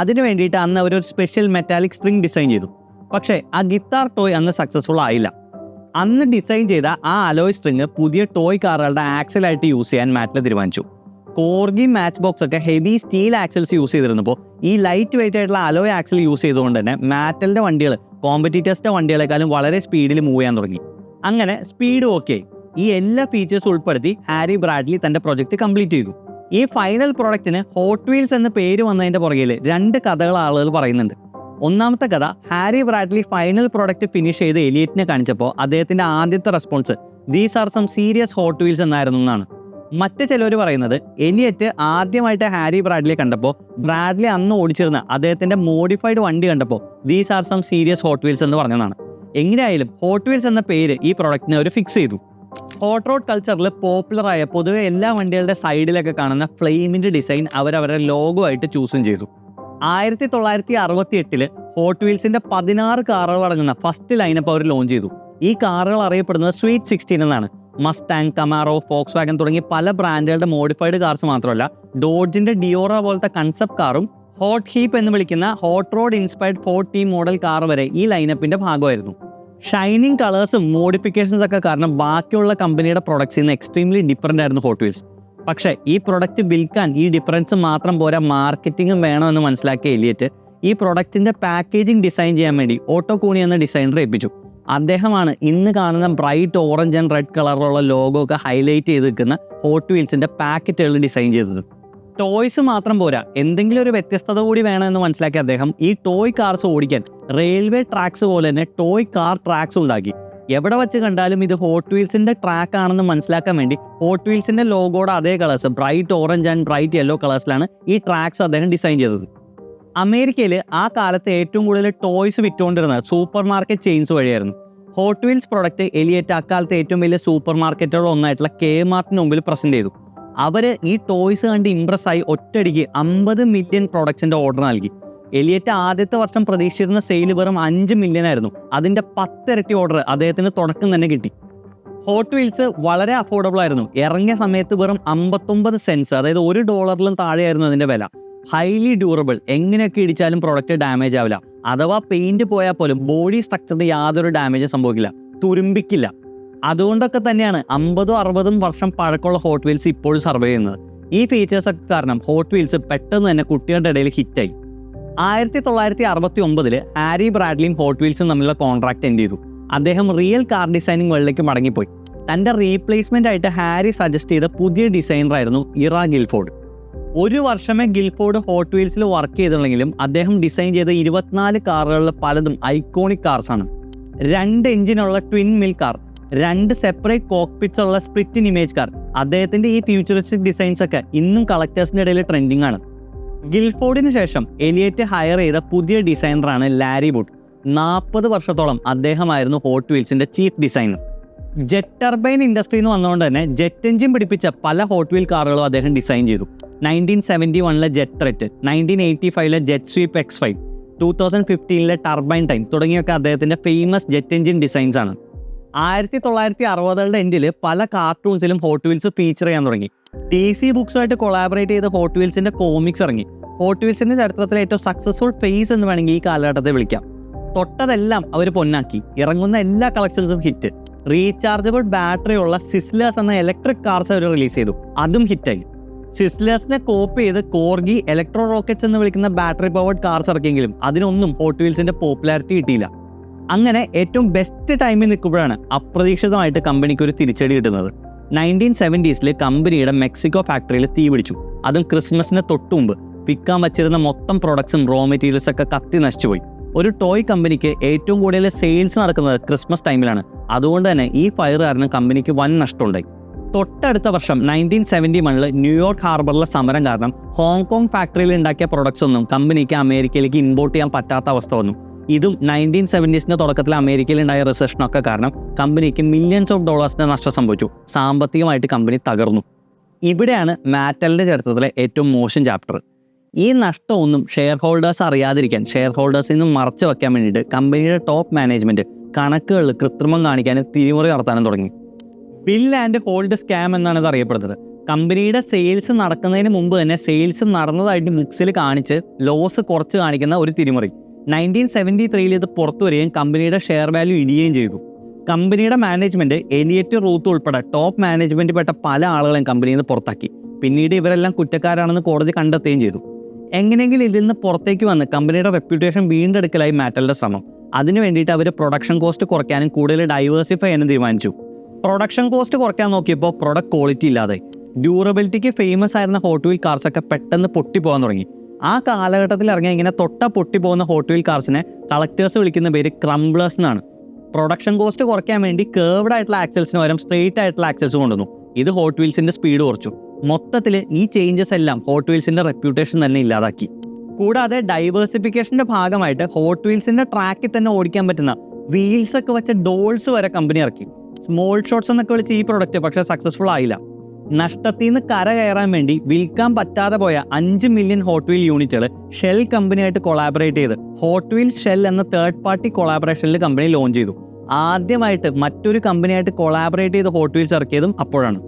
അതിന് വേണ്ടിയിട്ട് അന്ന് അവരൊരു സ്പെഷ്യൽ മെറ്റാലിക് സ്ട്രിങ് ഡിസൈൻ ചെയ്തു. പക്ഷേ ആ ഗിത്താർ ടോയ് അന്ന് സക്സസ്ഫുൾ ആയില്ല. അന്ന് ഡിസൈൻ ചെയ്ത ആ അലോയ് സ്ട്രിങ് പുതിയ ടോയ് കാറുകളുടെ ആക്സലായിട്ട് യൂസ് ചെയ്യാൻ മാറ്റൽ തീരുമാനിച്ചു. കോർഗി മാച്ച് ബോക്സ് ഒക്കെ ഹെവി സ്റ്റീൽ ആക്സൽസ് യൂസ് ചെയ്തിരുന്നപ്പോൾ ഈ ലൈറ്റ് വെയിറ്റ് ആയിട്ടുള്ള അലോയ് ആക്സൽ യൂസ് ചെയ്തുകൊണ്ട് തന്നെ മാറ്റലിൻ്റെ വണ്ടികൾ കോമ്പറ്റീറ്റേഴ്സിൻ്റെ വണ്ടികളെക്കാളും വളരെ സ്പീഡിൽ മൂവ് ചെയ്യാൻ തുടങ്ങി. അങ്ങനെ സ്പീഡ് ഓക്കെ, ഈ എല്ലാ ഫീച്ചേഴ്സും ഉൾപ്പെടുത്തി ഹാരി ബ്രാഡ്ലി തൻ്റെ പ്രൊജക്റ്റ് കംപ്ലീറ്റ് ചെയ്തു. ഈ ഫൈനൽ പ്രോഡക്റ്റിന് ഹോട്ട് വീൽസ് എന്ന പേര് വന്നതിൻ്റെ പുറകിൽ 2 കഥകൾ ആളുകൾ പറയുന്നുണ്ട്. ഒന്നാമത്തെ കഥ, Harry Bradley final product finish ചെയ്ത് എലിയറ്റിനെ കാണിച്ചപ്പോൾ അദ്ദേഹത്തിൻ്റെ ആദ്യത്തെ response these are some serious Hot Wheels എന്നായിരുന്നു എന്നാണ്. മറ്റ് ചിലർ പറയുന്നത് എലിയറ്റ് ആദ്യമായിട്ട് ഹാരി ബ്രാഡ്ലിയെ കണ്ടപ്പോൾ ബ്രാഡ്ലി അന്ന് ഓടിച്ചിരുന്ന അദ്ദേഹത്തിൻ്റെ മോഡിഫൈഡ് വണ്ടി കണ്ടപ്പോൾ these are some serious Hot Wheels എന്ന് പറഞ്ഞതാണ്. എങ്ങനെയായാലും ഹോട്ട് വീൽസ് എന്ന പേര് ഈ പ്രോഡക്റ്റിനെ അവർ ഫിക്സ് ചെയ്തു. ഹോട്ട് റോഡ് കൾച്ചറിൽ പോപ്പുലറായ പൊതുവെ എല്ലാ വണ്ടികളുടെ സൈഡിലൊക്കെ കാണുന്ന ഫ്ലെയിമിൻ്റെ ഡിസൈൻ അവരവരുടെ ലോഗോ ആയിട്ട് ചൂസും ചെയ്തു. 1968 ഹോട്ട് വീൽസിൻ്റെ 16 കാറുകൾ അടങ്ങുന്ന ഫസ്റ്റ് ലൈനപ്പ് അവർ ലോഞ്ച് ചെയ്തു. ഈ കാറുകൾ അറിയപ്പെടുന്നത് സ്വീറ്റ് 16 എന്നാണ്. മസ്റ്റാങ്, കമാറോ, ഫോക്സ് വാഗൻ തുടങ്ങി പല ബ്രാൻഡുകളുടെ മോഡിഫൈഡ് കാർസ് മാത്രമല്ല, ഡോഡ്ജിൻ്റെ ഡിയോറ പോലത്തെ കൺസെപ്റ്റ് കാറും ഹോട്ട് ഹീപ്പ് എന്ന് വിളിക്കുന്ന hot road inspired 4T model car വരെ ഈ ലൈനപ്പിൻ്റെ ഭാഗമായിരുന്നു. ഷൈനിങ് കളേഴ്സും മോഡിഫിക്കേഷൻസ് ഒക്കെ കാരണം ബാക്കിയുള്ള കമ്പനിയുടെ പ്രൊഡക്ട്സിൽ നിന്ന് എക്സ്ട്രീംലി ഡിഫറൻ്റ് ആയിരുന്നു ഹോട്ട് വീൽസ്. പക്ഷേ ഈ പ്രൊഡക്റ്റ് വിൽക്കാൻ ഈ ഡിഫറൻസ് മാത്രം പോരാ, മാർക്കറ്റിംഗും വേണമെന്ന് മനസ്സിലാക്കിയ എലിയറ്റ് ഈ പ്രൊഡക്റ്റിൻ്റെ പാക്കേജിംഗ് ഡിസൈൻ ചെയ്യാൻ വേണ്ടി ഓട്ടോ കൂണി എന്ന ഡിസൈനർ ഏൽപ്പിച്ചു. അദ്ദേഹമാണ് ഇന്ന് കാണുന്ന ബ്രൈറ്റ് ഓറഞ്ച് ആൻഡ് റെഡ് കളറിലുള്ള ലോഗോ ഒക്കെ ഹൈലൈറ്റ് ചെയ്ത് നിൽക്കുന്ന ഹോട്ട് വീൽസിൻ്റെ പാക്കറ്റുകൾ ഡിസൈൻ ചെയ്തത്. ടോയ്സ് മാത്രം പോരാ, എന്തെങ്കിലും ഒരു വ്യത്യസ്തത കൂടി വേണമെന്ന് മനസ്സിലാക്കിയ അദ്ദേഹം ഈ ടോയ് കാർസ് ഓടിക്കാൻ റെയിൽവേ ട്രാക്സ് പോലെ തന്നെ ടോയ് കാർ ട്രാക്സ് ഉണ്ടാക്കി. എവിടെ വെച്ച് കണ്ടാലും ഇത് ഹോട്ട് വീൽസിൻ്റെ ട്രാക്ക് ആണെന്ന് മനസ്സിലാക്കാൻ വേണ്ടി ഹോട്ട് വീൽസിൻ്റെ ലോഗോയുടെ അതേ colours bright orange and bright yellow കളേഴ്സിലാണ് ഈ ട്രാക്സ് അദ്ദേഹം ഡിസൈൻ ചെയ്തത്. അമേരിക്കയിൽ ആ കാലത്ത് ഏറ്റവും കൂടുതൽ ടോയ്സ് വിറ്റുകൊണ്ടിരുന്നത് സൂപ്പർ മാർക്കറ്റ് ചെയിൻസ് വഴിയായിരുന്നു. ഹോട്ട് വീൽസ് പ്രൊഡക്റ്റ് എലിയറ്റ് അക്കാലത്ത് ഏറ്റവും വലിയ സൂപ്പർ മാർക്കറ്റുകൾ ഒന്നായിട്ടുള്ള Kmartന് മുമ്പിൽ പ്രസൻറ്റ് ചെയ്തു. അവർ ഈ ടോയ്സ് കണ്ട് ഇംപ്രസ് ആയി ഒറ്റയടിക്ക് 50 മില്യൺ പ്രൊഡക്ട്സിൻ്റെ ഓർഡർ നൽകി. എലിയറ്റ് ആദ്യത്തെ വർഷം പ്രതീക്ഷിച്ചിരുന്ന സെയിൽ വെറും 5 മില്യൺ ആയിരുന്നു. അതിൻ്റെ 10 ഇരട്ടി ഓർഡർ അദ്ദേഹത്തിന് തുടക്കം തന്നെ കിട്ടി. ഹോട്ട് വീൽസ് വളരെ അഫോർഡബിൾ ആയിരുന്നു. ഇറങ്ങിയ സമയത്ത് വെറും 59 സെൻസ്, അതായത് $1 താഴെയായിരുന്നു അതിൻ്റെ വില. ഹൈലി ഡ്യൂറബിൾ, എങ്ങനെയൊക്കെ ഇടിച്ചാലും പ്രൊഡക്റ്റ് ഡാമേജ് ആവില്ല. അഥവാ പെയിൻറ്റ് പോയാൽ പോലും ബോഡി സ്ട്രക്ചറിന് യാതൊരു ഡാമേജും സംഭവിക്കില്ല, തുരുമ്പിക്കില്ല. അതുകൊണ്ടൊക്കെ തന്നെയാണ് 50-60 വർഷം പഴക്കമുള്ള ഹോട്ട് വീൽസ് ഇപ്പോഴും സർവൈവ് ചെയ്യുന്നത്. ഈ ഫീച്ചേഴ്സൊക്കെ കാരണം ഹോട്ട് വീൽസ് പെട്ടെന്ന് തന്നെ കുട്ടികളുടെ ഇടയിൽ ഹിറ്റായി. 1969 ഹാരി ബ്രാഡ്ലിയും ഹോട്ട് വീൽസും തമ്മിലുള്ള കോൺട്രാക്ട് എൻഡ് ചെയ്തു. അദ്ദേഹം റിയൽ കാർ ഡിസൈനിങ് വേൾഡിലേക്ക് മടങ്ങിപ്പോയി. തൻ്റെ റീപ്ലേസ്മെൻ്റ് ആയിട്ട് ഹാരി സജസ്റ്റ് ചെയ്ത പുതിയ ഡിസൈനറായിരുന്നു ഇറ ഗിൽഫോർഡ്. ഒരു വർഷമേ ഗിൽഫോർഡ് ഹോട്ട് വീൽസിൽ വർക്ക് ചെയ്തിട്ടുണ്ടെങ്കിലും അദ്ദേഹം ഡിസൈൻ ചെയ്ത 24 കാറുകളിൽ പലതും ഐക്കോണിക് കാർസാണ്. 2 എഞ്ചിനുള്ള twin mill car, 2 separate cockpits ഉള്ള സ്പ്ലിറ്റ് ഇമേജ് കാർ. അദ്ദേഹത്തിൻ്റെ ഈ ഫ്യൂച്ചറിസ്റ്റിക് ഡിസൈൻസ് ഒക്കെ ഇന്നും കളക്ടേഴ്സിൻ്റെ ഇടയിൽ ട്രെൻഡിങ് ആണ്. ഗിൽഫോർഡിന് ശേഷം എലിയറ്റ് ഹയർ ചെയ്ത പുതിയ ഡിസൈനറാണ് ലാരി വുഡ്. 40 വർഷത്തോളം അദ്ദേഹമായിരുന്നു ഹോട്ട് വീൽസിൻ്റെ chief designer. Jet turbine industry എന്ന് വന്നുകൊണ്ട് തന്നെ ജെറ്റ് എഞ്ചിൻ പിടിപ്പിച്ച പല ഹോട്ട് വീൽ കാറുകളും അദ്ദേഹം ഡിസൈൻ ചെയ്തു. 1971 jet threat, 1985 jet sweep X5, 2015 turbine time തുടങ്ങിയൊക്കെ അദ്ദേഹത്തിൻ്റെ ഫേമസ് ജെറ്റ് എഞ്ചിൻ ഡിസൈൻസ് ആണ്. 1960കളുടെ എൻഡിൽ പല കാർട്ടൂൺസിലും ഹോട്ട് വീൽസ് ഫീച്ചർ ചെയ്യാൻ തുടങ്ങി. DC ബുക്സുമായിട്ട് കൊളാബറേറ്റ് ചെയ്ത് ഹോട്ട് വീൽസിൻ്റെ കോമിക്സ് ഇറങ്ങി. ഹോട്ട് വീൽസിൻ്റെ ചരിത്രത്തിലെ ഏറ്റവും സക്സസ്ഫുൾ ഫേസ് എന്ന് വേണമെങ്കിൽ ഈ കാലഘട്ടത്തെ വിളിക്കാം. തൊട്ടതെല്ലാം അവർ പൊന്നാക്കി. ഇറങ്ങുന്ന എല്ലാ കളക്ഷൻസും ഹിറ്റ്. റീചാർജബിൾ ബാറ്ററി ഉള്ള സിസ്ലേഴ്സ് എന്ന ഇലക്ട്രിക് കാർസ് അവർ റിലീസ് ചെയ്തു, അതും ഹിറ്റായി. സിസ്ലേഴ്സിനെ കോപ്പി ചെയ്ത് കോർഗി, ഇലക്ട്രോ റോക്കറ്റ്സ് എന്ന് വിളിക്കുന്ന ബാറ്ററി പവർഡ് കാർസ് ഇറക്കിയെങ്കിലും അതിനൊന്നും ഹോട്ട് വീൽസിൻ്റെ പോപ്പുലാരിറ്റി കിട്ടിയില്ല. അങ്ങനെ ഏറ്റവും ബെസ്റ്റ് ടൈമിൽ നിൽക്കുമ്പോഴാണ് അപ്രതീക്ഷിതമായിട്ട് കമ്പനിക്ക് ഒരു തിരിച്ചടി കിട്ടുന്നത്. 1970s കമ്പനിയുടെ മെക്സിക്കോ ഫാക്ടറിയിൽ തീ പിടിച്ചു. അതും ക്രിസ്മസിന് തൊട്ടു മുമ്പ്. വിൽക്കാൻ വച്ചിരുന്ന മൊത്തം പ്രൊഡക്ട്സും റോ മെറ്റീരിയൽസൊക്കെ കത്തി നശിച്ചുപോയി. ഒരു ടോയ് കമ്പനിക്ക് ഏറ്റവും കൂടുതൽ സെയിൽസ് നടക്കുന്നത് ക്രിസ്മസ് ടൈമിലാണ്. അതുകൊണ്ട് തന്നെ ഈ ഫയർ കാരണം കമ്പനിക്ക് വൻ നഷ്ടമുണ്ടായി. തൊട്ടടുത്ത വർഷം 1971 ന്യൂയോർക്ക് ഹാർബറിലെ സമരം കാരണം ഹോങ്കോങ് ഫാക്ടറിയിൽ ഉണ്ടാക്കിയ പ്രൊഡക്ട്സ് ഒന്നും കമ്പനിക്ക് അമേരിക്കയിലേക്ക് ഇമ്പോർട്ട് ചെയ്യാൻ പറ്റാത്ത അവസ്ഥ വന്നു. ഇതും 1970s തുടക്കത്തിൽ അമേരിക്കയിൽ ഉണ്ടായ റിസഷനൊക്കെ കാരണം കമ്പനിക്ക് മില്യൺസ് ഓഫ് ഡോളേഴ്സിൻ്റെ നഷ്ടം സംഭവിച്ചു. സാമ്പത്തികമായിട്ട് കമ്പനി തകർന്നു. ഇവിടെയാണ് മാറ്റലിൻ്റെ ചരിത്രത്തിലെ ഏറ്റവും മോശം ചാപ്റ്റർ. ഈ നഷ്ടമൊന്നും ഷെയർ ഹോൾഡേഴ്സ് അറിയാതിരിക്കാൻ, ഷെയർ ഹോൾഡേഴ്സിൽ നിന്നും മറച്ചു വയ്ക്കാൻ വേണ്ടിയിട്ട് കമ്പനിയുടെ ടോപ്പ് മാനേജ്മെൻറ്റ് കണക്കുകളിൽ കൃത്രിമം കാണിക്കാനും തിരിമറി നടത്താനും തുടങ്ങി. ബിൽ ആൻഡ് ഹോൾഡ് സ്കാം എന്നാണ് ഇത് അറിയപ്പെടുന്നത്. കമ്പനിയുടെ സെയിൽസ് നടക്കുന്നതിന് മുമ്പ് തന്നെ സെയിൽസ് നടന്നതായിട്ട് ബുക്സിൽ കാണിച്ച് ലോസ് കുറച്ച് കാണിക്കുന്ന ഒരു തിരിമറി. 1973 ഇത് പുറത്തു വരികയും കമ്പനിയുടെ ഷെയർ വാല്യൂ ഇടിയുകയും ചെയ്തു. കമ്പനിയുടെ മാനേജ്മെൻറ്റ് എലിയറ്റ് റൂത്ത് ഉൾപ്പെടെ ടോപ്പ് മാനേജ്മെൻറ്റ് പെട്ട പല ആളുകളെയും കമ്പനിയിൽ നിന്ന് പുറത്താക്കി. പിന്നീട് ഇവരെല്ലാം കുറ്റക്കാരാണെന്ന് കോടതി കണ്ടെത്തുകയും ചെയ്തു. എങ്ങനെയെങ്കിലും ഇതിൽ നിന്ന് പുറത്തേക്ക് വന്ന് കമ്പനിയുടെ റെപ്യൂട്ടേഷൻ വീണ്ടെടുക്കലായി മാറ്റലിൻ്റെ ശ്രമം. അതിനു വേണ്ടിയിട്ട് അവർ പ്രൊഡക്ഷൻ കോസ്റ്റ് കുറയ്ക്കാനും കൂടുതൽ ഡൈവേഴ്സിഫൈ ചെയ്യാനും തീരുമാനിച്ചു. പ്രൊഡക്ഷൻ കോസ്റ്റ് കുറയ്ക്കാൻ നോക്കിയപ്പോൾ പ്രൊഡക്റ്റ് ക്വാളിറ്റി ഇല്ലാതെ. ഡ്യൂറബിലിറ്റിക്ക് ഫേമസ് ആയിരുന്ന ഹോട്ട് വീൽ കാർസൊക്കെ പെട്ടെന്ന് പൊട്ടിപ്പോകാൻ തുടങ്ങി. ആ കാലഘട്ടത്തിൽ ഇറങ്ങിയ ഇങ്ങനെ പൊട്ടിപ്പോകുന്ന ഹോട്ട് വീൽ കാർസിനെ കളക്ടേഴ്സ് വിളിക്കുന്ന പേര് ക്രംബ്ലേഴ്സ് എന്നാണ്. പ്രൊഡക്ഷൻ കോസ്റ്റ് കുറയ്ക്കാൻ വേണ്ടി കേർവ്ഡ് ആയിട്ടുള്ള ആക്സൽസിന് പകരം സ്ട്രെയിറ്റ് ആയിട്ടുള്ള ആക്സൽസ് കൊണ്ടുവന്നു. ഇത് ഹോട്ട് വീൽസിൻ്റെ സ്പീഡ് കുറച്ചു. മൊത്തത്തിൽ ഈ ചേഞ്ചസ് എല്ലാം ഹോട്ട് വീൽസിൻ്റെ റെപ്യൂട്ടേഷൻ തന്നെ ഇല്ലാതാക്കി. കൂടാതെ ഡൈവേഴ്സിഫിക്കേഷൻ്റെ ഭാഗമായിട്ട് ഹോട്ട് വീൽസിൻ്റെ ട്രാക്കിൽ തന്നെ ഓടിക്കാൻ പറ്റുന്ന വീൽസൊക്കെ വെച്ച ഡോൾസ് വരെ കമ്പനി ഇറക്കി. സ്മോൾ ഷോട്ട്സ് എന്നൊക്കെ വിളിച്ച് ഈ പ്രൊഡക്റ്റ് പക്ഷേ സക്സസ്ഫുൾ ആയില്ല. നഷ്ടത്തിൽ നിന്ന് കയറാൻ വേണ്ടി വിൽക്കാൻ പറ്റാതെ പോയ 5 മില്യൺ ഹോട്ട് വീൽ യൂണിറ്റുകൾ ഷെൽ കമ്പനിയായിട്ട് കൊളാബറേറ്റ് ചെയ്ത് ഹോട്ട് വീൽ ഷെൽ എന്ന തേർഡ് പാർട്ടി കൊളാബറേഷനിൽ കമ്പനി ലോഞ്ച് ചെയ്തു. ആദ്യമായിട്ട് മറ്റൊരു കമ്പനിയായിട്ട് കൊളാബറേറ്റ് ചെയ്ത് ഹോട്ട് വീൽസ് ഇറക്കിയതും അപ്പോഴാണ്.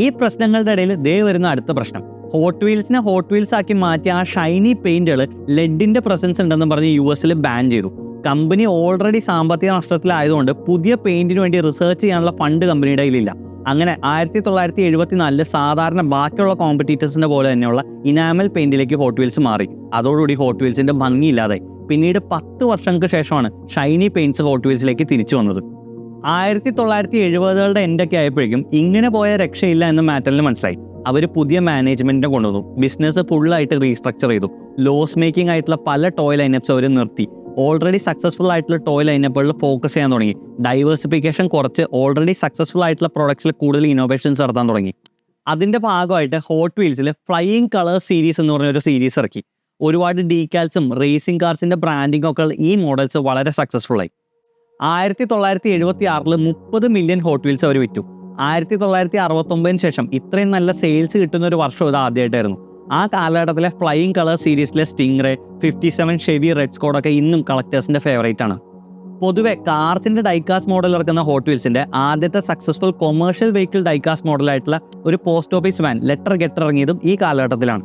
ഈ പ്രശ്നങ്ങളുടെ ഇടയിൽ ദേ വരുന്ന അടുത്ത പ്രശ്നം. ഹോട്ട് വീൽസിനെ ഹോട്ട് വീൽസ് ആക്കി മാറ്റി ആ ഷൈനി പെയിന്റുകൾ ലെഡിന്റെ പ്രസൻസ് ഉണ്ടെന്ന് പറഞ്ഞ് US ബാൻ ചെയ്തു. കമ്പനി ഓൾറെഡി സാമ്പത്തിക നഷ്ടത്തിലായതുകൊണ്ട് പുതിയ പെയിന്റിന് വേണ്ടി റിസർച്ച് ചെയ്യാനുള്ള ഫണ്ട് കമ്പനിയുടെ കയ്യിലില്ല. അങ്ങനെ 1974 സാധാരണ ബാക്കിയുള്ള കോമ്പറ്റീറ്റേഴ്സിന്റെ പോലെ തന്നെയുള്ള ഇനാമൽ പെയിന്റിലേക്ക് ഹോട്ട് വീൽസ് മാറി. അതോടുകൂടി ഹോട്ട് വീൽസിന്റെ ഭംഗിയില്ലാതെ. പിന്നീട് 10 വർഷങ്ങൾക്ക് ശേഷമാണ് ഷൈനി പെയിന്റ്സ് ഹോട്ട് വീൽസിലേക്ക് തിരിച്ചു വന്നത്. 1970കളുടെ എൻഡൊക്കെ ആയപ്പോഴേക്കും ഇങ്ങനെ പോയ രക്ഷയില്ല എന്ന് മാറ്റലിന് മനസ്സിലായി. അവർ പുതിയ മാനേജ്മെന്റിനെ കൊണ്ടുവന്നു. ബിസിനസ് ഫുള്ളായിട്ട് റീസ്ട്രക്ചർ ചെയ്തു. ലോസ് മേക്കിംഗ് ആയിട്ടുള്ള പല ടോയ് ലൈനപ്സ് അവർ നിർത്തി. ഓൾറെഡി സക്സസ്ഫുൾ ആയിട്ടുള്ള ടോയ് ലൈനപ്പുകളിൽ ഫോക്കസ് ചെയ്യാൻ തുടങ്ങി. ഡൈവേഴ്സിഫിക്കേഷൻ കുറച്ച് ഓൾറെഡി സക്സസ്ഫുൾ ആയിട്ടുള്ള പ്രോഡക്ട്സിൽ കൂടുതൽ ഇന്നോവേഷൻസ് നടത്താൻ തുടങ്ങി. അതിൻ്റെ ഭാഗമായിട്ട് ഹോട്ട് വീൽസിൽ ഫ്ലൈയിങ് കളർ സീരീസ് എന്ന് പറഞ്ഞൊരു സീരീസ് ഇറക്കി. ഒരുപാട് ഡീകാൽസും റേസിംഗ് കാർസിൻ്റെ ബ്രാൻഡിങ്ങും ഒക്കെ ഈ മോഡൽസ് വളരെ സക്സസ്ഫുൾ ആയി. 1976 30 മില്യൺ ഹോട്ട് വീൽസ് അവർ വിറ്റു. 1969 ശേഷം ഇത്രയും നല്ല സെയിൽസ് കിട്ടുന്ന ഒരു വർഷം ഇത് ആദ്യമായിട്ടായിരുന്നു. ആ കാലഘട്ടത്തിലെ ഫ്ലൈയിങ് കളർ സീരീസിലെ സ്റ്റിംഗ്റേ, 57 ഷെവി റെഡ് സ്കോഡൊക്കെ ഇന്നും കളക്ടേഴ്സിന്റെ ഫേവറേറ്റ് ആണ്. പൊതുവെ കാർസിന്റെ ഡൈകാസ്റ്റ് മോഡൽ ഇറക്കുന്ന ഹോട്ട് വീൽസിന്റെ ആദ്യത്തെ സക്സസ്ഫുൾ കൊമേഴ്ഷ്യൽ വെഹിക്കിൾ ഡൈകാസ്റ്റ് മോഡലായിട്ടുള്ള ഒരു post office van letter get ഇറങ്ങിയതും ഈ കാലഘട്ടത്തിലാണ്.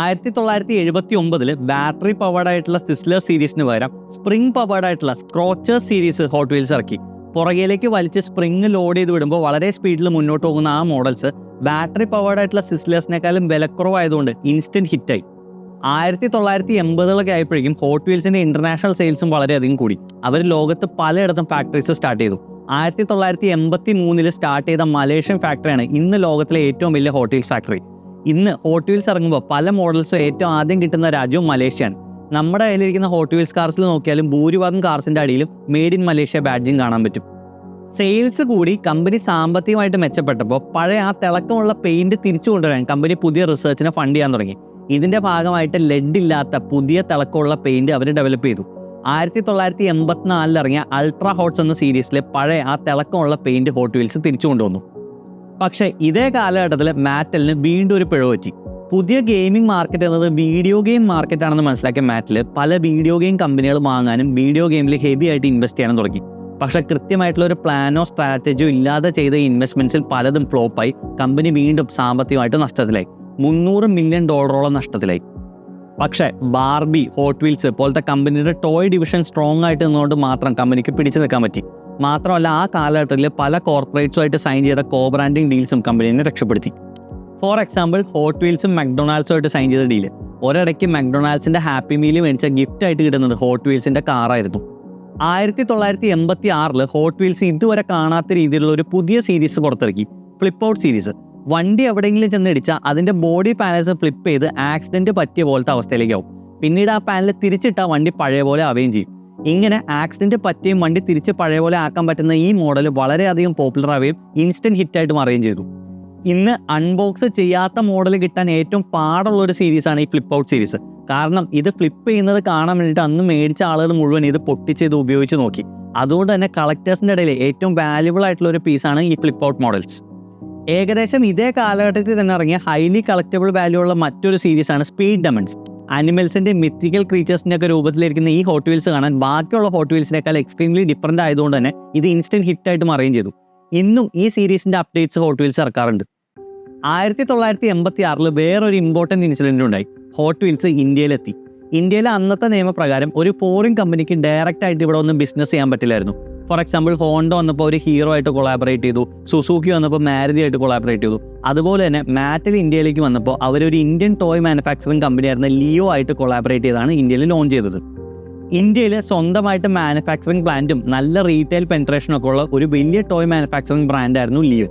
1979 ബാറ്ററി പവേർഡ് ആയിട്ടുള്ള സിസ്ലർ സീരീസിന് പകരം സ്പ്രിംഗ് പവേർഡ് ആയിട്ടുള്ള സ്ക്രോച്ചേഴ്സ് സീരീസ് ഹോട്ട് വീൽസ് ഇറക്കി. പുറകിലേക്ക് വലിച്ച് സ്പ്രിംഗ് ലോഡ് ചെയ്ത് വിടുമ്പോൾ വളരെ സ്പീഡിൽ മുന്നോട്ട് പോകുന്ന ആ മോഡൽസ് ബാറ്ററി പവേർഡ് ആയിട്ടുള്ള സിസ്ലേഴ്സിനേക്കാളും വിലക്കുറവായതുകൊണ്ട് ഇൻസ്റ്റന്റ് ഹിറ്റായി. 1980കളൊക്കെ ആയപ്പോഴേക്കും ഹോട്ട് വീൽസിന്റെ ഇന്റർനാഷണൽ സെയിൽസും വളരെയധികം കൂടി. അവർ ലോകത്ത് പലയിടത്തും ഫാക്ടറീസ് സ്റ്റാർട്ട് ചെയ്തു. 1983 സ്റ്റാർട്ട് ചെയ്ത മലേഷ്യൻ ഫാക്ടറിയാണ് ഇന്ന് ലോകത്തിലെ ഏറ്റവും വലിയ ഹോട്ട് വീൽസ് ഫാക്ടറി. ഇന്ന് ഹോട്ട് വീൽസ് ഇറങ്ങുമ്പോൾ പല മോഡൽസും ഏറ്റവും ആദ്യം കിട്ടുന്ന രാജ്യവും മലേഷ്യയാണ്. നമ്മുടെ കയ്യിലിരിക്കുന്ന ഹോട്ട് വീൽസ് കാർസിൽ നോക്കിയാലും ഭൂരിഭാഗം കാർസിന്റെ അടിയിലും മെയ്ഡ് ഇൻ മലേഷ്യ ബാഡ്ജിങ് കാണാൻ പറ്റും. സെയിൽസ് കൂടി കമ്പനി സാമ്പത്തികമായിട്ട് മെച്ചപ്പെട്ടപ്പോൾ പഴയ ആ തിളക്കമുള്ള പെയിന്റ് തിരിച്ചു കൊണ്ടുവരാൻ കമ്പനി പുതിയ റിസർച്ചിനെ ഫണ്ട് ചെയ്യാൻ തുടങ്ങി. ഇതിന്റെ ഭാഗമായിട്ട് ലെഡ് ഇല്ലാത്ത പുതിയ തിളക്കമുള്ള പെയിന്റ് അവർ ഡെവലപ്പ് ചെയ്തു. 1984 ഇറങ്ങിയ അൾട്രാ ഹോട്ട്സ് എന്ന സീരീസിലെ പഴയ ആ തിളക്കമുള്ള പെയിന്റ് ഹോട്ട് വീൽസ് തിരിച്ചു കൊണ്ടുവന്നു. പക്ഷേ ഇതേ കാലഘട്ടത്തിൽ മാറ്റലിന് വീണ്ടും ഒരു പിഴവ് പറ്റി. പുതിയ ഗെയിമിംഗ് മാർക്കറ്റ് എന്നത് വീഡിയോ ഗെയിം മാർക്കറ്റ് ആണെന്ന് മനസ്സിലാക്കിയ മാറ്റൽ പല വീഡിയോ ഗെയിം കമ്പനികൾ വാങ്ങാനും വീഡിയോ ഗെയിമിൽ ഹെവി ആയിട്ട് ഇൻവെസ്റ്റ് ചെയ്യാനും തുടങ്ങി. പക്ഷെ കൃത്യമായിട്ടുള്ള ഒരു പ്ലാനോ സ്ട്രാറ്റജിയോ ഇല്ലാതെ ചെയ്ത ഇൻവെസ്റ്റ്മെന്റ്സിൽ പലതും ഫ്ലോപ്പായി. കമ്പനി വീണ്ടും സാമ്പത്തികമായിട്ട് നഷ്ടത്തിലായി. $300 മില്യൺ നഷ്ടത്തിലായി. പക്ഷേ ബാർബി, ഹോട്ട് വീൽസ് പോലത്തെ കമ്പനിയുടെ ടോയ് ഡിവിഷൻ സ്ട്രോങ് ആയിട്ട് നിന്നുകൊണ്ട് മാത്രം കമ്പനിക്ക് പിടിച്ചു നിൽക്കാൻ പറ്റി. മാത്രമല്ല ആ കാലഘട്ടത്തിൽ പല കോർപ്പറേറ്റ്സുമായിട്ട് സൈൻ ചെയ്ത കോ ബ്രാൻഡിങ് ഡീൽസും കമ്പനിയെ രക്ഷപ്പെടുത്തി. ഫോർ എക്സാമ്പിൾ ഹോട്ട് വീൽസും മക്ഡൊണാൾഡ്സുമായിട്ട് സൈൻ ചെയ്ത ഡീല്. ഒരിടയ്ക്ക് മക്ഡൊണാൾഡ്സിന്റെ ഹാപ്പി മീൽ മേടിച്ച ഗിഫ്റ്റ് ആയിട്ട് കിട്ടുന്നത് ഹോട്ട് വീൽസിന്റെ കാറായിരുന്നു. 1976 ഹോട്ട് വീൽസ് ഇതുവരെ കാണാത്ത രീതിയിലുള്ള ഒരു പുതിയ സീരീസ് പുറത്തിറക്കി, ഫ്ലിപ്പ് ഔട്ട് സീരീസ്. വണ്ടി എവിടെയെങ്കിലും ചെന്നിടിച്ചാൽ അതിന്റെ ബോഡി പാനൽസ് ഫ്ലിപ്പ് ചെയ്ത് ആക്സിഡന്റ് പറ്റിയ പോലത്തെ അവസ്ഥയിലേക്കാവും. പിന്നീട് ആ പാനൽ തിരിച്ചിട്ടാൽ വണ്ടി പഴയ പോലെ ആവുകയും ചെയ്യും. ഇങ്ങനെ ആക്സിഡന്റ് പറ്റിയും വണ്ടി തിരിച്ച് പഴയ പോലെ ആക്കാൻ പറ്റുന്ന ഈ മോഡൽ വളരെയധികം പോപ്പുലർ ആവുകയും ഇൻസ്റ്റന്റ് ഹിറ്റായിട്ട് മാറുകയും ചെയ്തു. ഇന്ന് അൺബോക്സ് ചെയ്യാത്ത മോഡൽ കിട്ടാൻ ഏറ്റവും പാടുള്ള ഒരു സീരീസാണ് ഈ ഫ്ലിപ്പ് ഔട്ട് സീരീസ്. കാരണം ഇത് ഫ്ലിപ്പ് ചെയ്യുന്നത് കാണാൻ വേണ്ടിയിട്ട് അന്ന് മേടിച്ച ആളുകൾ മുഴുവൻ ഇത് പൊട്ടിച്ച് ഇത് ഉപയോഗിച്ച് നോക്കി. അതുകൊണ്ട് തന്നെ കളക്ടേഴ്സിൻ്റെ ഇടയിൽ ഏറ്റവും വാല്യുബിൾ ആയിട്ടുള്ള ഒരു പീസാണ് ഈ ഫ്ലിപ്പ് ഔട്ട് മോഡൽസ്. ഏകദേശം ഇതേ കാലഘട്ടത്തിൽ തന്നെ ഇറങ്ങിയ ഹൈലി കളക്റ്റബിൾ വാല്യൂ ഉള്ള മറ്റൊരു സീരീസാണ് സ്പീഡ് ഡയമണ്ട്സ്. ആനിമൽസിന്റെ മിത്തിക്കൽ ക്രീച്ചേഴ്സിന്റെ ഒക്കെ രൂപത്തിലിരിക്കുന്ന ഈ ഹോട്ട് വീൽസ് കാണാൻ ബാക്കിയുള്ള ഹോട്ട് വീൽസിനേക്കാൾ എക്സ്ട്രീംലി ഡിഫറൻ്റ് ആയതുകൊണ്ട് തന്നെ ഇത് ഇൻസ്റ്റന്റ് ഹിറ്റായിട്ട് മാറുകയും ചെയ്തു. ഇന്നും ഈ സീരീസിന്റെ അപ്ഡേറ്റ്സ് ഹോട്ട് വീൽസ് ഇറക്കാറുണ്ട്. 1986 വേറൊരു ഇമ്പോർട്ടൻറ്റ് ഇൻസിഡന്റ് ഉണ്ടായി. ഹോട്ട് വീൽസ് ഇന്ത്യയിലെത്തി. ഇന്ത്യയിലെ അന്നത്തെ നിയമപ്രകാരം ഒരു ഫോറിൻ കമ്പനിക്ക് ഡയറക്റ്റ് ആയിട്ട് ഇവിടെ ഒന്നും ബിസിനസ് ചെയ്യാൻ പറ്റില്ലായിരുന്നു. ഫോർ എക്സാമ്പിൾ ഹോണ്ട വന്നപ്പോൾ ഒരു ഹീറോ ആയിട്ട് കൊളാബറേറ്റ് ചെയ്തു, സുസുക്കി വന്നപ്പോൾ മാരുതി ആയിട്ട് കൊളാബറേറ്റ് ചെയ്തു. അതുപോലെ തന്നെ മാറ്റൽ ഇന്ത്യയിലേക്ക് വന്നപ്പോൾ അവരൊരു ഇന്ത്യൻ ടോയ് മാനുഫാക്ചറിങ് കമ്പനിയായിരുന്ന ലിയോ ആയിട്ട് കൊളാബറേറ്റ് ചെയ്താണ് ഇന്ത്യയിൽ ലോഞ്ച് ചെയ്തത്. ഇന്ത്യയിൽ സ്വന്തമായിട്ട് മാനുഫാക്ചറിങ് പ്ലാന്റും നല്ല റീറ്റെയിൽ പെൻട്രേഷനും ഒക്കെ ഉള്ള ഒരു വലിയ ടോയ് മാനുഫാക്ചറിങ് ബ്രാൻഡായിരുന്നു ലിയോ.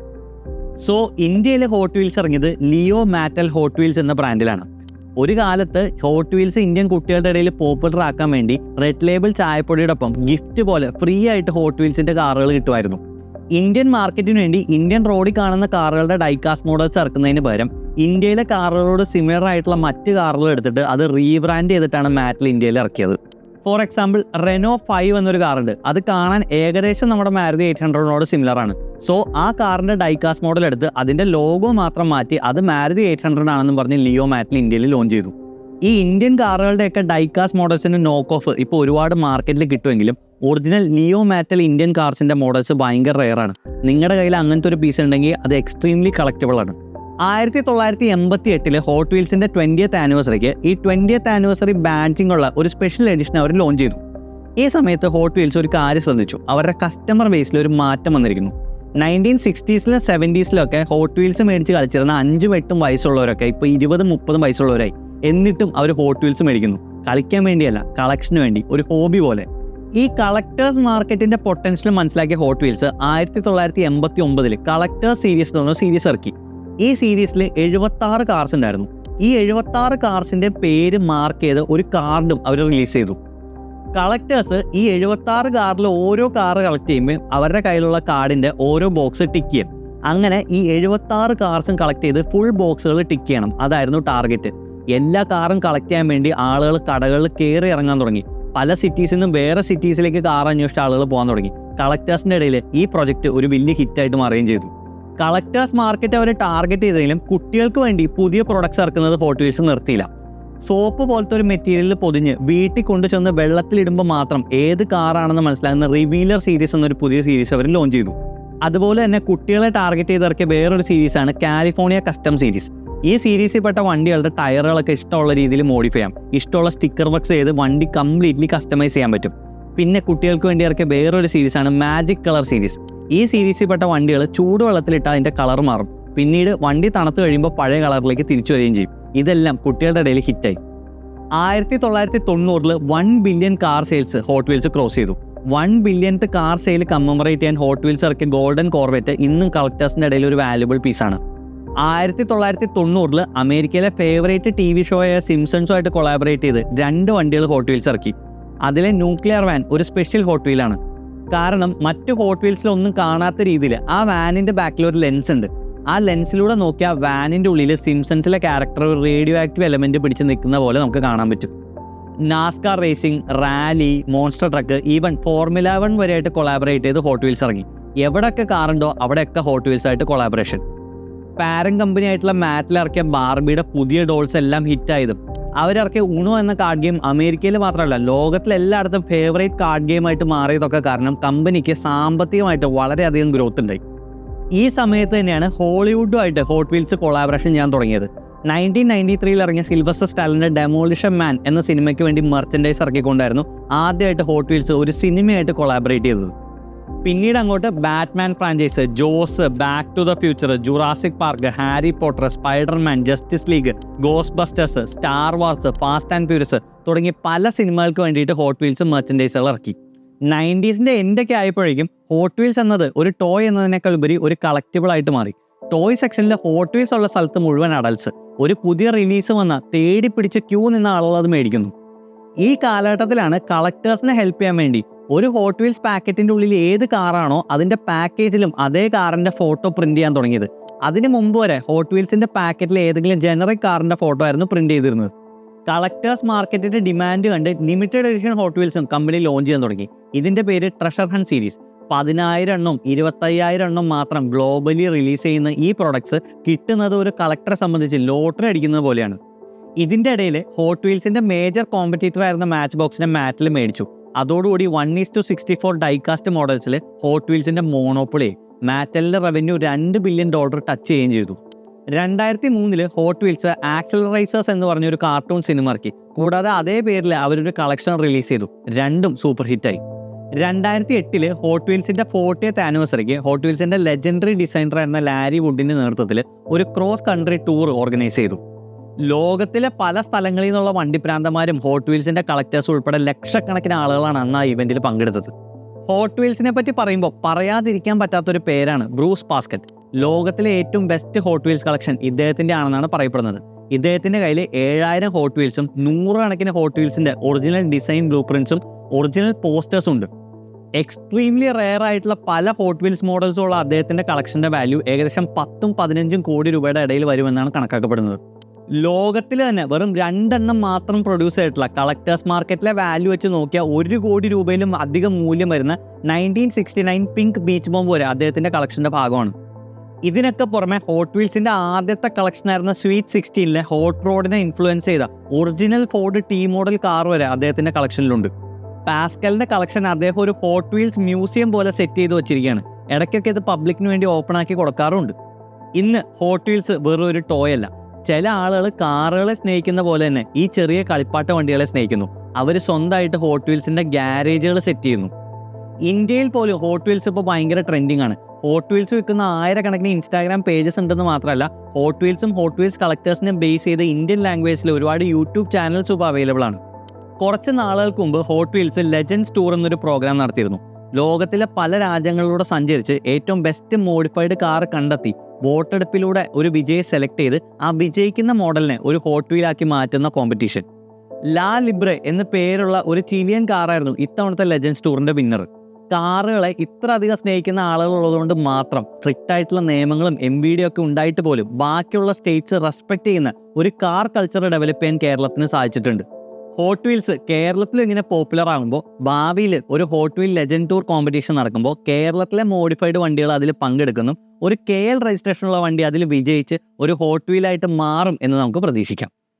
സോ ഇന്ത്യയിലെ ഹോട്ട് വീൽസ് ഇറങ്ങിയത് ലിയോ മാറ്റൽ ഹോട്ട് വീൽസ് എന്ന ബ്രാൻഡിലാണ്. ഒരു കാലത്ത് ഹോട്ട് വീൽസ് ഇന്ത്യൻ കുട്ടികളുടെ ഇടയിൽ പോപ്പുലർ ആക്കാൻ വേണ്ടി റെഡ് ലേബിൾ ചായപ്പൊടിയോടൊപ്പം ഗിഫ്റ്റ് പോലെ ഫ്രീ ആയിട്ട് ഹോട്ട് വീൽസിന്റെ കാറുകൾ കിട്ടുമായിരുന്നു. ഇന്ത്യൻ മാർക്കറ്റിന് വേണ്ടി ഇന്ത്യൻ റോഡിൽ കാണുന്ന കാറുകളുടെ ഡൈകാസ്റ്റ് മോഡൽസ് ഇറക്കുന്നതിന് പകരം ഇന്ത്യയിലെ കാറുകളോട് സിമിലർ ആയിട്ടുള്ള മറ്റ് കാറുകൾ എടുത്തിട്ട് അത് റീബ്രാൻഡ് ചെയ്തിട്ടാണ് മാറ്റൽ ഇന്ത്യയിൽ ഇറക്കിയത്. ഫോർ എക്സാമ്പിൾ റെനോ 5 എന്നൊരു കാറുണ്ട്. അത് കാണാൻ ഏകദേശം നമ്മുടെ മാരുതി 800നോട് സിമിലർ ആണ്. സോ ആ കാറിന്റെ ഡൈകാസ്റ്റ് മോഡൽ എടുത്ത് അതിന്റെ ലോഗോ മാത്രം മാറ്റി അത് മാരുതി 800 ആണെന്ന് പറഞ്ഞ് ലിയോ മാറ്റൽ ഇന്ത്യയിൽ ലോഞ്ച് ചെയ്തു. ഈ ഇന്ത്യൻ കാറുകളുടെയൊക്കെ ഡൈകാസ്റ്റ് മോഡൽസിന്റെ നോക്ക് ഓഫ് ഇപ്പോൾ ഒരുപാട് മാർക്കറ്റിൽ കിട്ടുമെങ്കിലും ഒറിജിനൽ ലിയോ മാറ്റൽ ഇന്ത്യൻ കാർസിന്റെ മോഡൽസ് ഭയങ്കര റെയർ ആണ്. നിങ്ങളുടെ കയ്യിൽ അങ്ങനത്തെ ഒരു പീസ് ഉണ്ടെങ്കിൽ അത് എക്സ്ട്രീംലി കളക്റ്റബിൾ ആണ്. 1988 ഹോട്ട് വീൽസിന്റെ 20th ആനിവേഴ്സറിക്ക് ഈ 20th ആനിവേഴ്സറി ബാഡ്ജിംഗ് ഉള്ള ഒരു സ്പെഷ്യൽ എഡിഷൻ അവർ ലോഞ്ച് ചെയ്തു. ഈ സമയത്ത് ഹോട്ട് വീൽസ് ഒരു കാര്യം ശ്രദ്ധിച്ചു. അവരുടെ കസ്റ്റമർ ബേസിൽ ഒരു മാറ്റം വന്നിരിക്കുന്നു. 1960s 70s ഹോട്ട് വീൽസ് മേടിച്ച് കളിച്ചിരുന്ന 5-8 വയസ്സുള്ളവരൊക്കെ ഇപ്പോൾ 20-30 വയസ്സുള്ളവരായി. എന്നിട്ടും അവർ ഹോട്ട് വീൽസ് മേടിക്കുന്നു. കളിക്കാൻ വേണ്ടിയല്ല, കളക്ഷന് വേണ്ടി, ഒരു ഹോബി പോലെ. ഈ കളക്ടേഴ്സ് മാർക്കറ്റിന്റെ പൊട്ടൻഷ്യൽ മനസ്സിലാക്കിയ ഹോട്ട് വീൽസ് 1989 കളക്ടേഴ്സ് സീരീസ് എന്ന് പറഞ്ഞ സീരീസ് ഇറക്കി. ഈ സീരീസിൽ 76 കാർസ് ഉണ്ടായിരുന്നു. ഈ 76 കാർസിന്റെ പേര് മാർക്ക് ചെയ്ത് ഒരു കാർഡും അവർ റിലീസ് ചെയ്തു. കളക്ടേഴ്സ് ഈ 76 കാറിൽ ഓരോ കാർ കളക്ട് ചെയ്യുമ്പോൾ അവരുടെ കയ്യിലുള്ള കാർഡിന്റെ ഓരോ ബോക്സ് ടിക്ക് ചെയ്യും. അങ്ങനെ ഈ 76 കാർസും കളക്ട് ചെയ്ത് ഫുൾ ബോക്സുകൾ ടിക്ക് ചെയ്യണം. അതായിരുന്നു ടാർഗറ്റ്. എല്ലാ കാറും കളക്ട് ചെയ്യാൻ വേണ്ടി ആളുകൾ കടകളിൽ കയറി ഇറങ്ങാൻ തുടങ്ങി. പല സിറ്റീസിൽ നിന്നും വേറെ സിറ്റീസിലേക്ക് കാർ അന്വേഷിച്ച ആളുകൾ പോകാൻ തുടങ്ങി. കളക്ടേഴ്സിന്റെ ഇടയിൽ ഈ പ്രൊജക്ട് ഒരു വലിയ ഹിറ്റായിട്ട് മാറുകയും ചെയ്തു. കളക്ടേഴ്സ് മാർക്കറ്റ് അവർ ടാർഗറ്റ് ചെയ്തെങ്കിലും കുട്ടികൾക്ക് വേണ്ടി പുതിയ പ്രൊഡക്ട്സ് ഇറക്കുന്നത് ഹോട്ട് വീൽസ് നിർത്തിയില്ല. സോപ്പ് പോലത്തെ ഒരു മെറ്റീരിയലിൽ പൊതിഞ്ഞ് വീട്ടിൽ കൊണ്ടുചെന്ന് വെള്ളത്തിലിടുമ്പോൾ മാത്രം ഏത് കാറാണെന്ന് മനസ്സിലാകുന്ന റിവീലർ സീരീസ് എന്നൊരു പുതിയ സീരീസ് അവർ ലോഞ്ച് ചെയ്തു. അതുപോലെ തന്നെ കുട്ടികളെ ടാർഗറ്റ് ചെയ്തിറക്കിയ വേറൊരു സീരീസാണ് കാലിഫോർണിയ കസ്റ്റം സീരീസ്. ഈ സീരീസിൽ പെട്ട വണ്ടികളുടെ ടയറുകളൊക്കെ ഇഷ്ടമുള്ള രീതിയിൽ മോഡിഫൈ ചെയ്യാം. ഇഷ്ടമുള്ള സ്റ്റിക്കർ വർക്ക്സ് ചെയ്ത് വണ്ടി കംപ്ലീറ്റ്ലി കസ്റ്റമൈസ് ചെയ്യാൻ പറ്റും. പിന്നെ കുട്ടികൾക്ക് വേണ്ടി ഇറക്കിയ വേറൊരു സീരീസാണ് മാജിക് കളർ സീരീസ്. ഈ സീരീസിൽ പെട്ട വണ്ടികൾ ചൂടുവെള്ളത്തിലിട്ടാൽ അതിൻ്റെ കളർ മാറും. പിന്നീട് വണ്ടി തണുത്ത് കഴിയുമ്പോൾ പഴയ കളറിലേക്ക് തിരിച്ചു വരികയും ചെയ്യും. ഇതെല്ലാം കുട്ടികളുടെ ഇടയിൽ ഹിറ്റായി. 1990 1 billion car sales hot wheels cross ചെയ്തു. 1 ബില്യൺത്ത് കാർ സെയിൽ കമ്മമറേറ്റ് ചെയ്യാൻ ഹോട്ട് വീൽസ് ഇറക്കിയ ഗോൾഡൻ കോർവെറ്റ് ഇന്നും കളക്ടേഴ്സിൻ്റെ ഇടയിൽ ഒരു വാല്യുബിൾ പീസാണ്. 1990 അമേരിക്കയിലെ ഫേവറേറ്റ് TV ഷോയായ സിംസൺസുമായിട്ട് കൊളാബറേറ്റ് ചെയ്ത് 2 വണ്ടികൾ ഹോട്ട് വീൽസ് ഇറക്കി. അതിലെ ന്യൂക്ലിയർ വാൻ ഒരു സ്പെഷ്യൽ ഹോട്ട് വീലാണ്. കാരണം മറ്റു ഹോട്ട് വീൽസിലൊന്നും കാണാത്ത രീതിയിൽ ആ വാനിൻ്റെ ബാക്കിൽ ഒരു ലെൻസ് ഉണ്ട്. ആ ലെൻസിലൂടെ നോക്കിയാൽ വാനിൻ്റെ ഉള്ളിൽ സിംസൺസിലെ ക്യാരക്ടർ ഒരു റേഡിയോ ആക്റ്റീവ് എലമെൻറ്റ് പിടിച്ച് നിൽക്കുന്ന പോലെ നമുക്ക് കാണാൻ പറ്റും. NASCAR racing, rally, monster truck, even formula 1 വരെയായിട്ട് കൊളാബറേറ്റ് ചെയ്ത് ഹോട്ട് വീൽസ് ഇറങ്ങി. എവിടെയൊക്കെ കാറുണ്ടോ അവിടെയൊക്കെ ഹോട്ട് വീൽസായിട്ട് കൊളാബറേഷൻ. പാരൻ കമ്പനി ആയിട്ടുള്ള മാറ്റിൽ ഇറക്കിയ ബാർബിയുടെ പുതിയ ഡോൾസ് എല്ലാം ഹിറ്റായതും അവരിറക്കിയ ഉണോ എന്ന കാർഡ് ഗെയിം അമേരിക്കയിൽ മാത്രമല്ല ലോകത്തിലെല്ലായിടത്തും ഫേവറേറ്റ് കാർഡ് ഗെയിമായിട്ട് മാറിയതൊക്കെ കാരണം കമ്പനിക്ക് സാമ്പത്തികമായിട്ട് വളരെയധികം ഗ്രോത്ത് ഉണ്ടായി. ഈ സമയത്ത് തന്നെയാണ് ഹോളിവുഡുമായിട്ട് ഹോട്ട് വീൽസ് കൊളാബറേഷൻ ചെയ്യാൻ തുടങ്ങിയത്. 1993 ഇറങ്ങിയ സിൽവസ്റ്റർ സ്റ്റാലന്റെ ഡെമോളിഷൻ മാൻ എന്ന സിനിമയ്ക്ക് വേണ്ടി മെർച്ചൻഡൈസ് ഇറക്കിക്കൊണ്ടായിരുന്നു ആദ്യമായിട്ട് ഹോട്ട് വീൽസ് ഒരു സിനിമയായിട്ട് കൊളാബറേറ്റ് ചെയ്തത്. പിന്നീട് അങ്ങോട്ട് Batman franchise, Jaws, Back to the Future, Jurassic Park, Harry Potter, Spiderman, Justice League, Ghostbusters, Star Wars, Fast and Furious തുടങ്ങി പല സിനിമകൾക്ക് വേണ്ടിയിട്ട് ഹോട്ട് വീൽസ് മെർച്ചൻഡൈസുകൾ ഇറക്കി. 90s എൻ്റെയൊക്കെ ആയപ്പോഴേക്കും ഹോട്ട് വീൽസ് എന്നത് ഒരു ടോയ് എന്നതിനേക്കാൾ ഉപരി ഒരു കളക്റ്റിബിൾ ആയിട്ട് മാറി. ടോയ് സെക്ഷനിൽ ഹോട്ട് വീൽസ് ഉള്ള സ്ഥലത്ത് മുഴുവൻ അഡൽട്സ്. ഒരു പുതിയ റിലീസ് വന്നാൽ തേടി പിടിച്ച് ക്യൂ നിന്ന ആളുകൾ അത് മേടിക്കുന്നു. ഈ കാലഘട്ടത്തിലാണ് കളക്ടേഴ്സിനെ ഹെൽപ്പ് ചെയ്യാൻ വേണ്ടി ഒരു ഹോട്ട് വീൽസ് പാക്കറ്റിൻ്റെ ഉള്ളിൽ ഏത് കാറാണോ അതിൻ്റെ പാക്കേജിലും അതേ കാറിൻ്റെ ഫോട്ടോ പ്രിന്റ് ചെയ്യാൻ തുടങ്ങിയത്. അതിന് മുമ്പ് വരെ ഹോട്ട് വീൽസിൻ്റെ പാക്കറ്റിൽ ഏതെങ്കിലും ജനറിക് കാറിൻ്റെ ഫോട്ടോ ആയിരുന്നു പ്രിന്റ് ചെയ്തിരുന്നത്. കളക്ടേഴ്സ് മാർക്കറ്റിൻ്റെ ഡിമാൻഡ് കണ്ട് ലിമിറ്റഡ് എഡിഷൻ ഹോട്ട് വീൽസും കമ്പനി ലോഞ്ച് ചെയ്യാൻ തുടങ്ങി. ഇതിൻ്റെ പേര് ട്രഷർ ഹണ്ട് സീരീസ്. 10,000 എണ്ണം 25,000 എണ്ണം മാത്രം ഗ്ലോബലി റിലീസ് ചെയ്യുന്ന ഈ പ്രൊഡക്ട്സ് കിട്ടുന്നത് ഒരു കളക്ടറെ സംബന്ധിച്ച് ലോട്ടറി അടിക്കുന്നത് പോലെയാണ്. ഇതിൻ്റെ ഇടയിൽ ഹോട്ട് വീൽസിൻ്റെ മേജർ കോമ്പറ്റീറ്റർ ആയിരുന്ന മാച്ച് ബോക്സിനെ മാറ്റിൽ മേടിച്ചു. അതോടുകൂടി 1:64 ഡൈകാസ്റ്റ് മോഡൽസിൽ ഹോട്ട് വീൽസിൻ്റെ മോണോപ്പൊളി. മാറ്റലിൻ്റെ റവന്യൂ $2 ബില്യൺ ടച്ച് ചെയ്യുകയും ചെയ്തു. 2003 ഹോട്ട് വീൽസ് ആക്സിലറൈസേഴ്സ് എന്ന് പറഞ്ഞൊരു കാർട്ടൂൺ സിനിമ ഇറക്കി. കൂടാതെ അതേ പേരിൽ അവരൊരു കളക്ഷൻ റിലീസ് ചെയ്തു. രണ്ടും സൂപ്പർ ഹിറ്റായി. 2008 ഹോട്ട് വീൽസിൻ്റെ 40th ആനിവേഴ്സറിക്ക് ഹോട്ട് വീൽസിൻ്റെ ലെജൻഡറി ഡിസൈനർ ആയിരുന്ന ലാരി വുഡിൻ്റെ നേതൃത്വത്തിൽ ഒരു ക്രോസ് കൺട്രി ടൂർ ഓർഗനൈസ് ചെയ്തു. ലോകത്തിലെ പല സ്ഥലങ്ങളിൽ നിന്നുള്ള വണ്ടിപ്രാന്തന്മാരും ഹോട്ട് വീൽസിൻ്റെ കളക്ടേഴ്സ് ഉൾപ്പെടെ ലക്ഷക്കണക്കിന് ആളുകളാണ് അന്ന് ആ ഇവൻറ്റിൽ പങ്കെടുത്തത്. ഹോട്ട് വീൽസിനെ പറ്റി പറയുമ്പോൾ പറയാതിരിക്കാൻ പറ്റാത്തൊരു പേരാണ് ബ്രൂസ് പാസ്കറ്റ്. ലോകത്തിലെ ഏറ്റവും ബെസ്റ്റ് ഹോട്ട് വീൽസ് കളക്ഷൻ ഇദ്ദേഹത്തിൻ്റെ ആണെന്നാണ് പറയപ്പെടുന്നത്. ഇദ്ദേഹത്തിൻ്റെ കയ്യിൽ 7000 ഹോട്ട് വീൽസും 100 കണക്കിന് ഹോട്ട് വീൽസിൻ്റെ ഒറിജിനൽ ഡിസൈൻ ബ്ലൂ പ്രിൻസും ഒറിജിനൽ പോസ്റ്റേഴ്സും ഉണ്ട്. എക്സ്ട്രീംലി റെയർ ആയിട്ടുള്ള പല ഹോട്ട് വീൽസ് മോഡൽസും ഉള്ള അദ്ദേഹത്തിൻ്റെ കളക്ഷൻ്റെ വാല്യൂ ഏകദേശം 10-15 കോടി രൂപയുടെ ഇടയിൽ വരുമെന്നാണ് കണക്കാക്കപ്പെടുന്നത്. ലോകത്തിൽ തന്നെ വെറും 2 എണ്ണം മാത്രം പ്രൊഡ്യൂസ് ചെയ്തിട്ടുള്ള കളക്ടേഴ്സ് മാർക്കറ്റിലെ വാല്യൂ വെച്ച് നോക്കിയാൽ 1 കോടി രൂപയിലും അധികം മൂല്യം വരുന്ന 1969 പിങ്ക് ബീച്ച് ബോംബ് വരെ അദ്ദേഹത്തിൻ്റെ കളക്ഷൻ്റെ ഭാഗമാണ്. ഇതിനൊക്കെ പുറമെ ഹോട്ട് വീൽസിൻ്റെ ആദ്യത്തെ കളക്ഷനായിരുന്ന സ്വീറ്റ് 16 ഹോട്ട് റോഡിനെ ഇൻഫ്ലുവൻസ് ചെയ്ത original Ford T model car വരെ അദ്ദേഹത്തിൻ്റെ കളക്ഷനിലുണ്ട്. പാസ്കലിൻ്റെ കളക്ഷൻ അദ്ദേഹം ഒരു ഹോട്ട് വീൽസ് മ്യൂസിയം പോലെ സെറ്റ് ചെയ്ത് വെച്ചിരിക്കുകയാണ്. ഇടയ്ക്കൊക്കെ ഇത് പബ്ലിക്കിന് വേണ്ടി ഓപ്പൺ ആക്കി കൊടുക്കാറുണ്ട്. ഇന്ന് ഹോട്ട് വീൽസ് വെറും ഒരു ടോയ് അല്ല. ചില ആളുകൾ കാറുകളെ സ്നേഹിക്കുന്ന പോലെ തന്നെ ഈ ചെറിയ കളിപ്പാട്ട വണ്ടികളെ സ്നേഹിക്കുന്നു. അവർ സ്വന്തമായിട്ട് ഹോട്ട് വീൽസിന്റെ ഗ്യാരേജുകൾ സെറ്റ് ചെയ്യുന്നു. ഇന്ത്യയിൽ പോലും ഹോട്ട് വീൽസ് ഇപ്പോൾ ഭയങ്കര ട്രെൻഡിങ് ആണ്. ഹോട്ട് വീൽസ് വിൽക്കുന്ന ആയിരക്കണക്കിന് ഇൻസ്റ്റാഗ്രാം പേജസ് ഉണ്ടെന്ന് മാത്രമല്ല, ഹോട്ട് വീൽസും ഹോട്ട് വീൽസ് കളക്ടേഴ്സിനെ ബേസ് ചെയ്ത് ഇന്ത്യൻ ലാംഗ്വേജിൽ ഒരുപാട് യൂട്യൂബ് ചാനൽസ് ഇപ്പോൾ അവൈലബിൾ ആണ്. കുറച്ച് നാളുകൾക്ക് മുമ്പ് ഹോട്ട് വീൽസ് ലെജൻഡ്സ് ടൂർ എന്നൊരു പ്രോഗ്രാം നടത്തിയിരുന്നു. ലോകത്തിലെ പല രാജ്യങ്ങളിലൂടെ സഞ്ചരിച്ച് ഏറ്റവും ബെസ്റ്റ് മോഡിഫൈഡ് കാർ കണ്ടെത്തി വോട്ടെടുപ്പിലൂടെ ഒരു വിജയെ സെലക്ട് ചെയ്ത് ആ വിജയിക്കുന്ന മോഡലിനെ ഒരു ഹോട്ട് വീലാക്കി മാറ്റുന്ന കോമ്പറ്റീഷൻ. ലാ ലിബ്രെ എന്ന പേരുള്ള ഒരു ചിലിയൻ കാറായിരുന്നു ഇത്തവണത്തെ ലെജൻഡ്സ് ടൂറിന്റെ വിന്നർ. കാറുകളെ ഇത്ര അധികം സ്നേഹിക്കുന്ന ആളുകൾ ഉള്ളതുകൊണ്ട് മാത്രം സ്ട്രിക്റ്റ് ആയിട്ടുള്ള നിയമങ്ങളും MVD ഒക്കെ ഉണ്ടായിട്ട് പോലും ബാക്കിയുള്ള സ്റ്റേറ്റ്സ് റെസ്പെക്ട് ചെയ്യുന്ന ഒരു കാർ കൾച്ചർ ഡെവലപ്പ് ചെയ്യാൻ കേരളത്തിന് സാധിച്ചിട്ടുണ്ട്. ഹോട്ട് വീൽസ് കേരളത്തിൽ ഇങ്ങനെ പോപ്പുലർ ആകുമ്പോൾ ഭാവിയിൽ ഒരു hot wheel legend tour competition നടക്കുമ്പോൾ കേരളത്തിലെ മോഡിഫൈഡ് വണ്ടികൾ അതിൽ പങ്കെടുക്കുന്നു. ഒരു KL രജിസ്ട്രേഷനുള്ള വണ്ടി അതിൽ വിജയിച്ച് ഒരു ഹോട്ട് വീലായിട്ട് മാറും എന്ന് നമുക്ക് പ്രതീക്ഷിക്കാം.